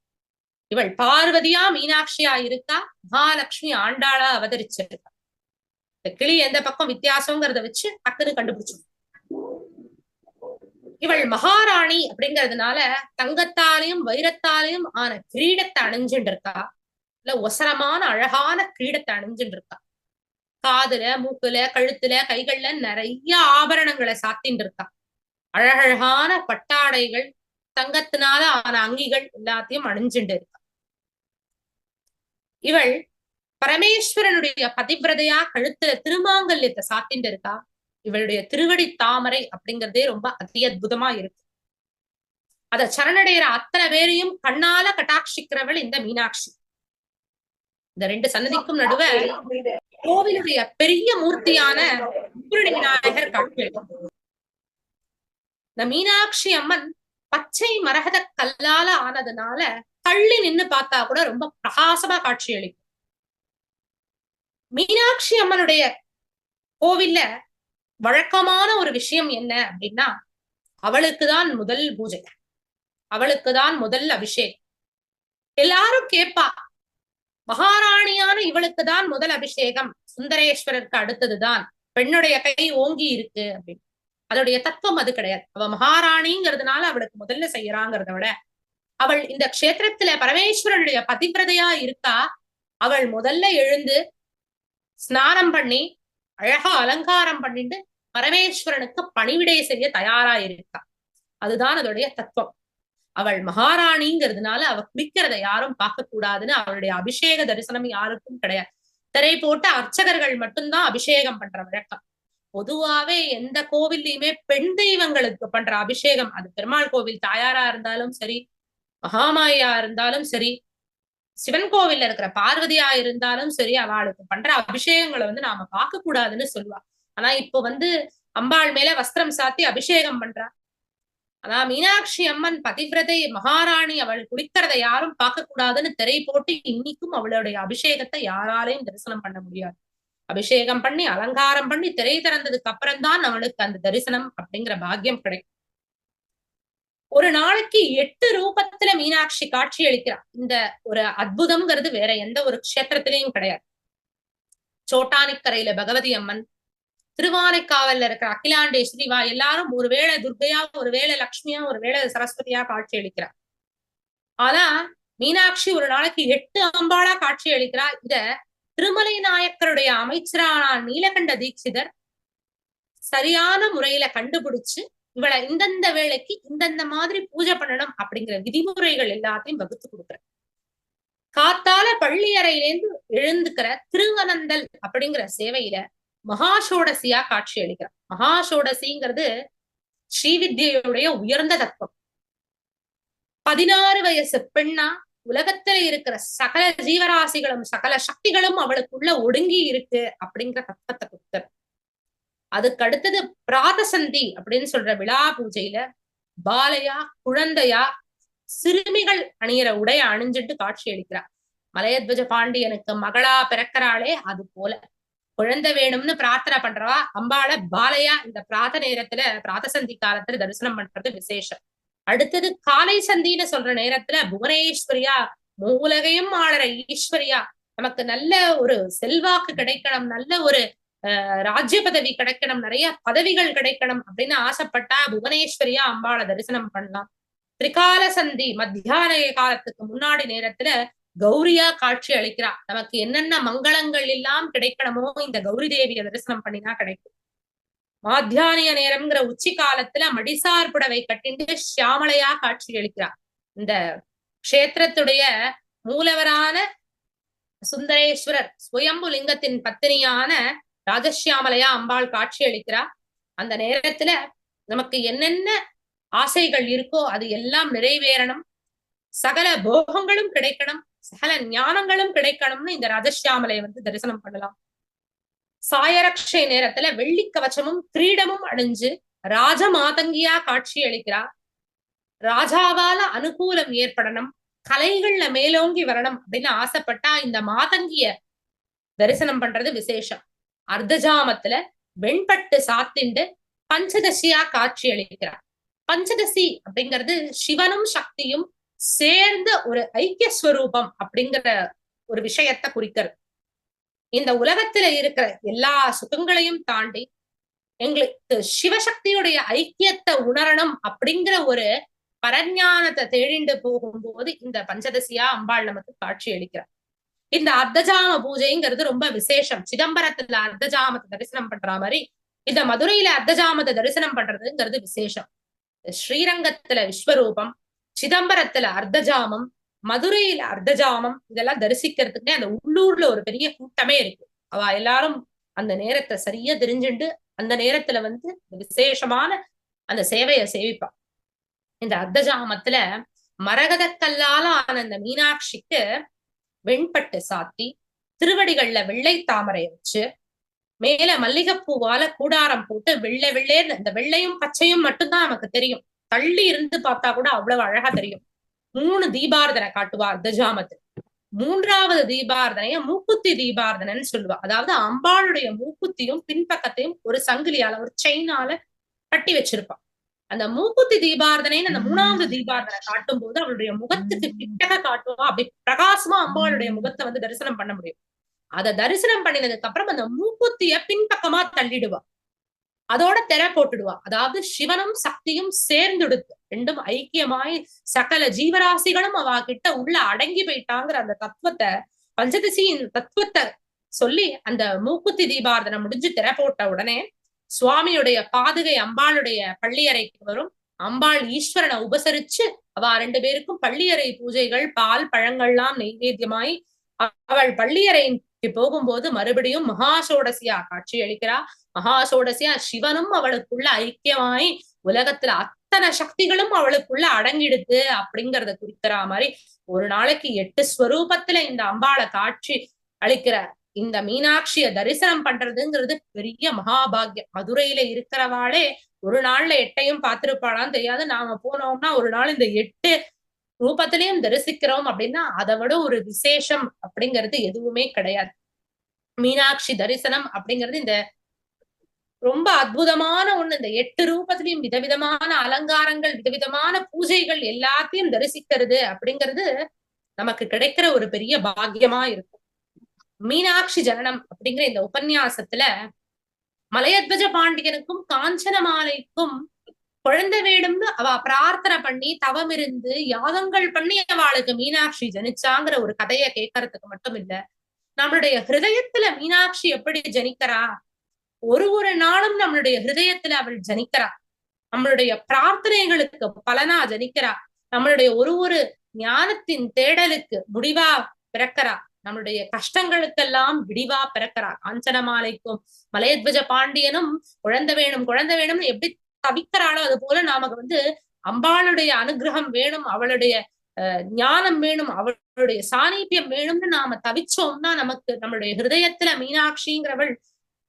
இவள் பார்வதியா மீனாட்சியா இருக்கா, மகாலட்சுமி ஆண்டாளா அவதரிச்சிருக்கா. இந்த கிளி எந்த பக்கம் வித்தியாசங்கிறத வச்சு டக்குன்னு கண்டுபிடிச்சோம். இவள் மகாராணி அப்படிங்கிறதுனால தங்கத்தாலையும் வைரத்தாலையும் ஆன கிரீடத்தை அணிஞ்சுட்டு இருக்கா. இல்ல ஒசரமான அழகான கிரீடத்தை அணிஞ்சுட்டு இருக்கா. காதுல, மூக்குல, கழுத்துல, கைகள்ல நிறைய ஆபரணங்களை சாத்தின்னு இருக்கா. அழகழகான பட்டாடைகள், தங்கத்தினால ஆன அங்கிகள் எல்லாத்தையும் அணிஞ்சுட்டு இருக்கா. இவள் பரமேஸ்வரனுடைய பதிவிரதையா கழுத்துல திருமாங்கல்யத்தை சாத்திட்டு இருக்கா. இவளுடைய திருவடி தாமரை அப்படிங்கிறதே ரொம்ப அதி அற்புதமா இருக்கு. அத சரணடைகிற அத்தனை பேரையும் கண்ணால கட்டாட்சிக்கிறவள் இந்த மீனாட்சி. இந்த 2 சன்னதிக்கும் நடுவ கோவிலுடைய பெரிய மூர்த்தியான முக்குருணி விநாயகர் காட்சி. இந்த மீனாட்சி அம்மன் பச்சை மரகத கல்லால ஆனதுனால தள்ளி நின்னு பார்த்தா கூட ரொம்ப பிரகாசமா காட்சி அளிக்கும். மீனாட்சி அம்மனுடைய கோவில்ல வழக்கமான ஒரு விஷயம் என்ன அப்படின்னா, அவளுக்குதான் முதல் பூஜை, அவளுக்குதான் முதல் அபிஷேகம். எல்லாரும் கேட்பா, மகாராணியான இவளுக்குதான் முதல் அபிஷேகம், சுந்தரேஸ்வரருக்கு அடுத்ததுதான், பெண்ணுடைய கை ஓங்கி இருக்கு அப்படின்னு. அதோடைய தத்துவம் அது கிடையாது. அவ மகாராணிங்கிறதுனால அவளுக்கு முதல்ல செய்யறாங்கிறத விட, அவள் இந்த க்ஷேத்திரத்துல பரமேஸ்வரனுடைய பதிவிரதையா இருக்கா. அவள் முதல்ல எழுந்து ஸ்நானம் பண்ணி அழகா அலங்காரம் பண்ணிட்டு பரமேஸ்வரனுக்கு பணிவிடை செய்ய தயாரா இருக்கா. அதுதான் அதோடைய தத்துவம். அவள் மகாராணிங்கிறதுனால அவ குளிக்கிறத யாரும் பார்க்க கூடாதுன்னு அவளுடைய அபிஷேக தரிசனம் யாருக்கும் கிடையாது. திரை போட்ட அர்ச்சகர்கள் மட்டும்தான் அபிஷேகம் பண்ற வழக்கம். பொதுவாவே எந்த கோவில்லையுமே பெண் தெய்வங்களுக்கு பண்ற அபிஷேகம், அது பெருமாள் கோவில் தாயாரா இருந்தாலும் சரி, மகாமாயா இருந்தாலும் சரி, சிவன் கோவில்ல இருக்கிற பார்வதியா இருந்தாலும் சரி, அவளுக்கு பண்ற அபிஷேகங்களை நாம பார்க்க கூடாதுன்னு சொல்லுவா. ஆனா இப்போ அம்பாள் மேல வஸ்திரம் சாத்தி அபிஷேகம் பண்றா. ஆனா மீனாட்சி அம்மன் பதிவிரதை மகாராணி, அவள் குளிக்கிறத யாரும் பார்க்க கூடாதுன்னு திரை போட்டு இன்னைக்கும் அவளுடைய அபிஷேகத்தை யாராலையும் தரிசனம் பண்ண முடியாது. அபிஷேகம் பண்ணி அலங்காரம் பண்ணி திரை திறந்ததுக்கு அப்புறம் தான் அவளுக்கு அந்த தரிசனம் அப்படிங்கிற பாக்கியம் கிடைக்கும். ஒரு நாளைக்கு 8 ரூபத்துல மீனாட்சி காட்சி அளிக்கிறார். இந்த ஒரு அற்புதம்ங்கிறது வேற எந்த ஒரு க்ஷேத்திரத்திலையும் கிடையாது. சோட்டானிக்கரையில பகவதி அம்மன், திருவானைக்காவல்ல இருக்கிற அகிலாண்டேஸ்வரி, எல்லாரும் ஒருவேளை துர்கையா, ஒருவேளை லக்ஷ்மியா, ஒருவேளை சரஸ்வதியா காட்சி அளிக்கிறார். ஆனா மீனாட்சி ஒரு நாளைக்கு 8 அம்பாளா காட்சி அளிக்கிறா. இத திருமலை நாயக்கருடைய அமைச்சரான நீலகண்ட தீட்சிதர் சரியான முறையில கண்டுபிடிச்சு இவளை இந்தந்த வேளைக்கு இந்தந்த மாதிரி பூஜை பண்ணணும் அப்படிங்கிற விதிமுறைகள் எல்லாத்தையும் வகுத்து கொடுக்குற. காத்தால பள்ளி அறையிலேருந்து எழுந்துக்கிற திருவனந்தல் அப்படிங்கிற சேவையில மகாசோடசியா காட்சி அளிக்கிறார். மகாசோடசிங்கிறது ஸ்ரீவித்யுடைய உயர்ந்த தத்துவம். 16 வயசு பெண்ணா உலகத்துல இருக்கிற சகல ஜீவராசிகளும் சகல சக்திகளும் அவளுக்குள்ள ஒடுங்கி இருக்கு அப்படிங்கிற தத்துவத்தை கொடுத்தார். அதுக்கு அடுத்தது பிராதசந்தி அப்படின்னு சொல்ற விழா பூஜையில பாலையா, குழந்தையா, சிறுமிகள் அணியிற உடைய அணிஞ்சிட்டு காட்சி அளிக்கிறார். மலையத்வஜ பாண்டியனுக்கு மகளா பிறக்கிறாளே, அது போல குழந்தை வேணும்னு பிரார்த்தனை பண்றவா அம்பாள பாலையா இந்த பிரார்த்த நேரத்துல பிராதசந்தி காலத்துல தரிசனம் பண்றது விசேஷம். அடுத்தது காலை சந்தின்னு சொல்ற நேரத்துல புவனேஸ்வரியா, மூலகையும் ஆளற ஈஸ்வரியா, நமக்கு நல்ல ஒரு செல்வாக்கு கிடைக்கணும், நல்ல ஒரு ராஜ்ய பதவி கிடைக்கணும், நிறைய பதவிகள் கிடைக்கணும் அப்படின்னு ஆசைப்பட்டா புவனேஸ்வரியா அம்பாளை தரிசனம் பண்ணலாம். திரிகால சந்தி மத்தியான காலத்துக்கு முன்னாடி நேரத்துல கௌரியா காட்சி அளிக்கிறா. நமக்கு என்னென்ன மங்களங்கள் எல்லாம் கிடைக்கணுமோ இந்த கௌரி தேவியை தரிசனம் பண்ணினா கிடைக்கும். மாத்தியானிய நேரம்ங்கிற உச்சி காலத்துல மடிசார் புடவை கட்டிண்டு சியாமளையா காட்சி அளிக்கிறா. இந்த க்ஷேத்திரத்துடைய மூலவரான சுந்தரேஸ்வரர் சுயம்பு லிங்கத்தின் பத்தினியான ராஜசியாமலையா அம்பாள் காட்சி அளிக்கிறா. அந்த நேரத்துல நமக்கு என்னென்ன ஆசைகள் இருக்கோ அது எல்லாம் நிறைவேறணும், சகல போகங்களும் கிடைக்கணும், சகல ஞானங்களும் கிடைக்கணும்னு இந்த ராஜசியாமலையை தரிசனம் பண்ணலாம். சாயரக்ஷை நேரத்துல வெள்ளி கவச்சமும் கிரீடமும் அணிஞ்சு ராஜ மாதங்கியா காட்சி அளிக்கிறா. ராஜாவால அனுகூலம் ஏற்படணும், கலைகள்ல மேலோங்கி வரணும் அப்படின்னு ஆசைப்பட்டா இந்த மாதங்கிய தரிசனம் பண்றது விசேஷம். அர்த்தஜாமத்துல வெண்பட்டு சாத்திண்டு பஞ்சதசியா காட்சி அளிக்கிறார். பஞ்சதசி அப்படிங்கிறது சிவனும் சக்தியும் சேர்ந்த ஒரு ஐக்கிய ஸ்வரூபம் அப்படிங்கிற ஒரு விஷயத்தை குறிக்கிறது. இந்த உலகத்துல இருக்கிற எல்லா சுகங்களையும் தாண்டி எங்களுக்கு சிவசக்தியுடைய ஐக்கியத்தை உணரணும் அப்படிங்கிற ஒரு பரஞானத்தை தேடிண்டு போகும்போது இந்த பஞ்சதசியா அம்பாள் நமக்கு காட்சி அளிக்கிறார். இந்த அர்த்தஜாம பூஜைங்கிறது ரொம்ப விசேஷம். சிதம்பரத்துல அர்த்தஜாமத்தை தரிசனம் பண்ற மாதிரி இந்த மதுரையில அர்த்தஜாமத்தை தரிசனம் பண்றதுங்கிறது விசேஷம். ஸ்ரீரங்கத்துல விஸ்வரூபம், சிதம்பரத்துல அர்த்தஜாமம், மதுரையில அர்த்தஜாமம், இதெல்லாம் தரிசிக்கிறதுக்குன்னே அந்த உள்ளூர்ல ஒரு பெரிய கூட்டமே இருக்கு. அவ எல்லாரும் அந்த நேரத்தை சரியா தெரிஞ்சுண்டு அந்த நேரத்துல விசேஷமான அந்த சேவையை சேவிப்பா. இந்த அர்த்தஜாமத்துல மரகதக்கல்லால ஆன அந்த மீனாட்சிக்கு வெண்பட்டு சாத்தி திருவடிகள்ல வெள்ளை தாமரை வச்சு மேல மல்லிகைப்பூவால கூடாரம் போட்டு வெள்ளை வெள்ளேன்னு, இந்த வெள்ளையும் பச்சையும் மட்டும்தான் நமக்கு தெரியும், தள்ளி இருந்து பார்த்தா கூட அவ்வளவு அழகா தெரியும். 3 தீபார்த்தனை காட்டுவா அர்த்தஜாமத்துல. 3வது தீபார்த்தனைய மூக்குத்தி தீபார்த்தனைன்னு சொல்லுவா. அதாவது அம்பாளுடைய மூக்குத்தியும் பின்பக்கத்தையும் ஒரு சங்கிலியால ஒரு செயினால கட்டி வச்சிருப்பா. அந்த மூக்குத்தி தீபார்த்தனைன்னு அந்த 3வது தீபார்த்தனை காட்டும் போது அவளுடைய முகத்துக்கு கிட்டக காட்டுவா. அப்படி பிரகாசமா அம்பாளுடைய முகத்தை தரிசனம் பண்ண முடியும். அத தரிசனம் பண்ணினதுக்கு அப்புறம் அந்த மூக்குத்திய பின்பக்கமா தள்ளிடுவா, அதோட திரை போட்டுடுவா. அதாவது சிவனும் சக்தியும் சேர்ந்துடுத்து ரெண்டும் ஐக்கியமாய் சகல ஜீவராசிகளும் அவ கிட்ட உள்ள அடங்கி போயிட்டாங்கிற அந்த தத்துவத்தை, பஞ்சதசியின் தத்துவத்தை சொல்லி அந்த மூக்குத்தி தீபார்த்தனை முடிஞ்சு திரை போட்ட உடனே சுவாமியுடைய பாதுகை அம்பாளுடைய பள்ளியறைக்கு வரும். அம்பாள் ஈஸ்வரனை உபசரிச்சு அவ 2 பேருக்கும் பள்ளியறை பூஜைகள், பால் பழங்கள்லாம் நைவேத்தியமாய் அவள் பள்ளியறைக்கு போகும்போது மறுபடியும் மகாசோடசியா காட்சி அளிக்கிறா. மகாசோடசியா சிவனும் அவளுக்குள்ள ஐக்கியமாய் உலகத்துல அத்தனை சக்திகளும் அவளுக்குள்ள அடங்கிடுது அப்படிங்கறத குறிக்கிற மாதிரி ஒரு நாளைக்கு 8 ஸ்வரூபத்துல இந்த அம்பாளை காட்சி அளிக்கிற இந்த மீனாட்சிய தரிசனம் பண்றதுங்கிறது பெரிய மகாபாகியம். மதுரையில இருக்கிறவாளே ஒரு நாள்ல 8ஐயும் பார்த்திருப்பாளான்னு தெரியாது. நாம போனோம்னா ஒரு நாள் இந்த 8 ரூபத்திலையும் தரிசிக்கிறோம் அப்படின்னா அதை விட ஒரு விசேஷம் அப்படிங்கிறது எதுவுமே கிடையாது. மீனாட்சி தரிசனம் அப்படிங்கிறது இந்த ரொம்ப அற்புதமான ஒண்ணு. இந்த 8 ரூபத்திலையும் விதவிதமான அலங்காரங்கள், விதவிதமான பூஜைகள் எல்லாத்தையும் தரிசிக்கிறது அப்படிங்கிறது நமக்கு கிடைக்கிற ஒரு பெரிய பாக்கியமா இருக்கும். மீனாட்சி ஜனனம் அப்படிங்கிற இந்த உபன்யாசத்துல மலையத்வஜ பாண்டியனுக்கும் காஞ்சனமாலைக்கும் குழந்தை வேணும்னு அவ பிரார்த்தனை பண்ணி தவம் இருந்து யாகங்கள் பண்ணி அவளுக்கு மீனாட்சி ஜனிச்சாங்கிற ஒரு கதையை கேட்கறதுக்கு மட்டும் இல்ல, நம்மளுடைய ஹிருதயத்துல மீனாட்சி எப்படி ஜனிக்கிறா, ஒரு நாளும் நம்மளுடைய ஹிருதயத்துல அவள் ஜனிக்கிறா, நம்மளுடைய பிரார்த்தனைகளுக்கு பலனா ஜனிக்கிறா, நம்மளுடைய ஒரு ஞானத்தின் தேடலுக்கு முடிவா பிறக்கிறா, நம்மளுடைய கஷ்டங்களுக்கெல்லாம் விடிவா பிறக்கிறா. காஞ்சனமாலைக்கும் மலையத்வஜ பாண்டியனும் குழந்தை வேணும்னு எப்படி தவிக்கிறாளோ அது போல நாம அம்பாளுடைய அனுகிரகம் வேணும், அவளுடைய ஞானம் வேணும், அவளுடைய சாநித்தியம் வேணும்னு நாம தவிச்சோம்னா நமக்கு நம்மளுடைய ஹிருதயத்துல மீனாட்சிங்கிறவள்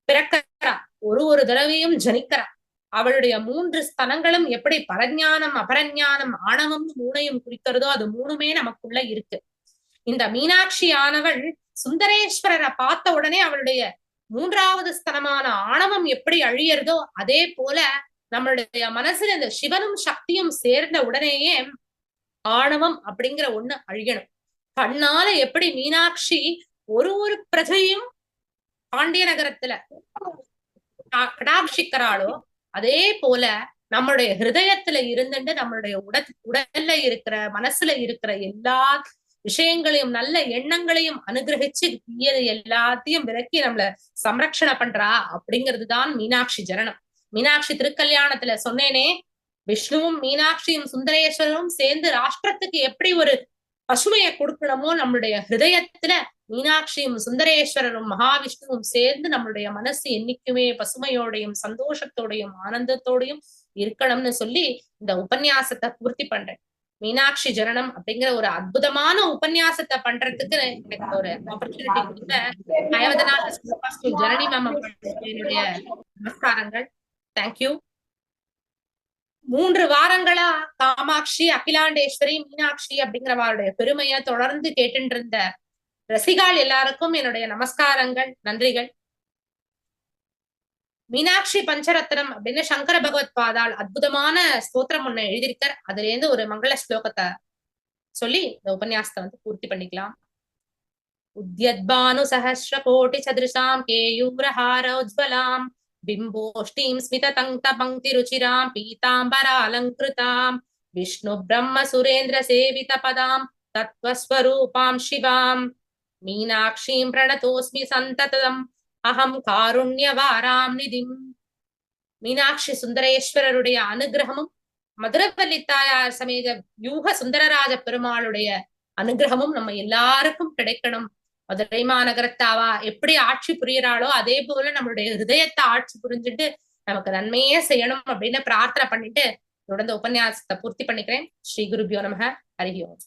பிறக்கிறா, ஒரு தடவையும் ஜனிக்கிறா. அவளுடைய 3 ஸ்தனங்களும் எப்படி பரஞானம் அபரஞானம் ஆணவம் 3ஐயும் குறிக்கிறதோ அது 3மே நமக்குள்ள இருக்கு. இந்த மீனாட்சி ஆனவள் சுந்தரேஸ்வரரை பார்த்த உடனே அவளுடைய 3வது ஸ்தனமான ஆணவம் எப்படி அழியறதோ அதே போல நம்மளுடைய மனசுல இந்த சிவனும் சக்தியும் சேர்ந்த உடனேயே ஆணவம் அப்படிங்கிற ஒண்ணு அழியணும். கண்ணால எப்படி மீனாட்சி ஒரு பிரஜையும் பாண்டிய நகரத்துல கடாட்சிக்கிறாளோ அதே போல நம்மளுடைய ஹிருதயத்துல இருந்துட்டு நம்மளுடைய உடல்ல இருக்கிற மனசுல இருக்கிற எல்லா விஷயங்களையும் நல்ல எண்ணங்களையும் அனுகிரகிச்சு தீயது எல்லாத்தையும் விலக்கி நம்மள சம்ரக்ஷணை பண்றா அப்படிங்கிறதுதான் மீனாட்சி ஜனனம். மீனாட்சி திருக்கல்யாணத்துல சொன்னேனே, விஷ்ணுவும் மீனாட்சியும் சுந்தரேஸ்வரரும் சேர்ந்து ராஷ்டிரத்துக்கு எப்படி ஒரு பசுமையை கொடுக்கணுமோ, நம்மளுடைய ஹிருதயத்துல மீனாட்சியும் சுந்தரேஸ்வரரும் மகாவிஷ்ணுவும் சேர்ந்து நம்மளுடைய மனசு என்னைக்குமே பசுமையோடையும் சந்தோஷத்தோடையும் ஆனந்தத்தோடையும் இருக்கணும்னு சொல்லி இந்த உபன்யாசத்தை பூர்த்தி பண்றேன். மீனாட்சி ஜனனம் அப்படிங்கிற ஒரு அற்புதமான உபன்யாசத்தை பண்றதுக்கு எனக்கு ஒரு ஆப்பர்ச்சுனிட்டி கொடுத்த ஹயவதனாத ஜனனி மேம் என்னுடைய நமஸ்காரங்கள். தேங்க்யூ. 3 வாரங்களா காமாட்சி, அகிலாண்டேஸ்வரி, மீனாட்சி அப்படிங்கிறவாளுடைய பெருமைய தொடர்ந்து கேட்டுட்டு இருந்த ரசிகால் எல்லாருக்கும் என்னுடைய நமஸ்காரங்கள், நன்றிகள். மீனாட்சி பஞ்சரத்னம் அப்படின்னு சங்கர பகவத் பாதால் அற்புதமான ஸ்தோத்திரம் ஒண்ணு எழுதியிருக்கார். அதுல இருந்து ஒரு மங்கள ஸ்லோகத்தை சொல்லி இந்த உபன்யாசத்தை பூர்த்தி பண்ணிக்கலாம். உத்யத்பானு சஹஸ்ர கோட்டி சதுர்ஷாம் கேயூரஹார உஜ்வலாம் பிம்போஷ்டீம் ஸ்மிததங்க பங்கி ருச்சிராம் பீதாம்பராலங்கிருதாம் விஷ்ணு பிரம்ம சுரேந்திர சேவித பதாம் தத்வஸ்வரூபாம் சிவாம் மீனாட்சீம் பிரணதோஸ்மி சந்ததம் அகம் காருண்யவாராம் நிதிம். மீனாட்சி சுந்தரேஸ்வரருடைய அனுகிரகமும் மதுரவல்லி தாயார் சமேத யூக சுந்தரராஜ பெருமாளுடைய அனுகிரகமும் நம்ம எல்லாருக்கும் கிடைக்கணும். மதுரை மாநகரத்தாவா எப்படி ஆட்சி புரியறாளோ அதே போல நம்மளுடைய ஹிருதயத்தை ஆட்சி புரிஞ்சுட்டு நமக்கு நன்மையே செய்யணும் அப்படின்னு பிரார்த்தனை பண்ணிட்டு தொடர்ந்து உபன்யாசத்தை பூர்த்தி பண்ணிக்கிறேன். ஸ்ரீ குருபியோ நமக. ஹரி ஓம்.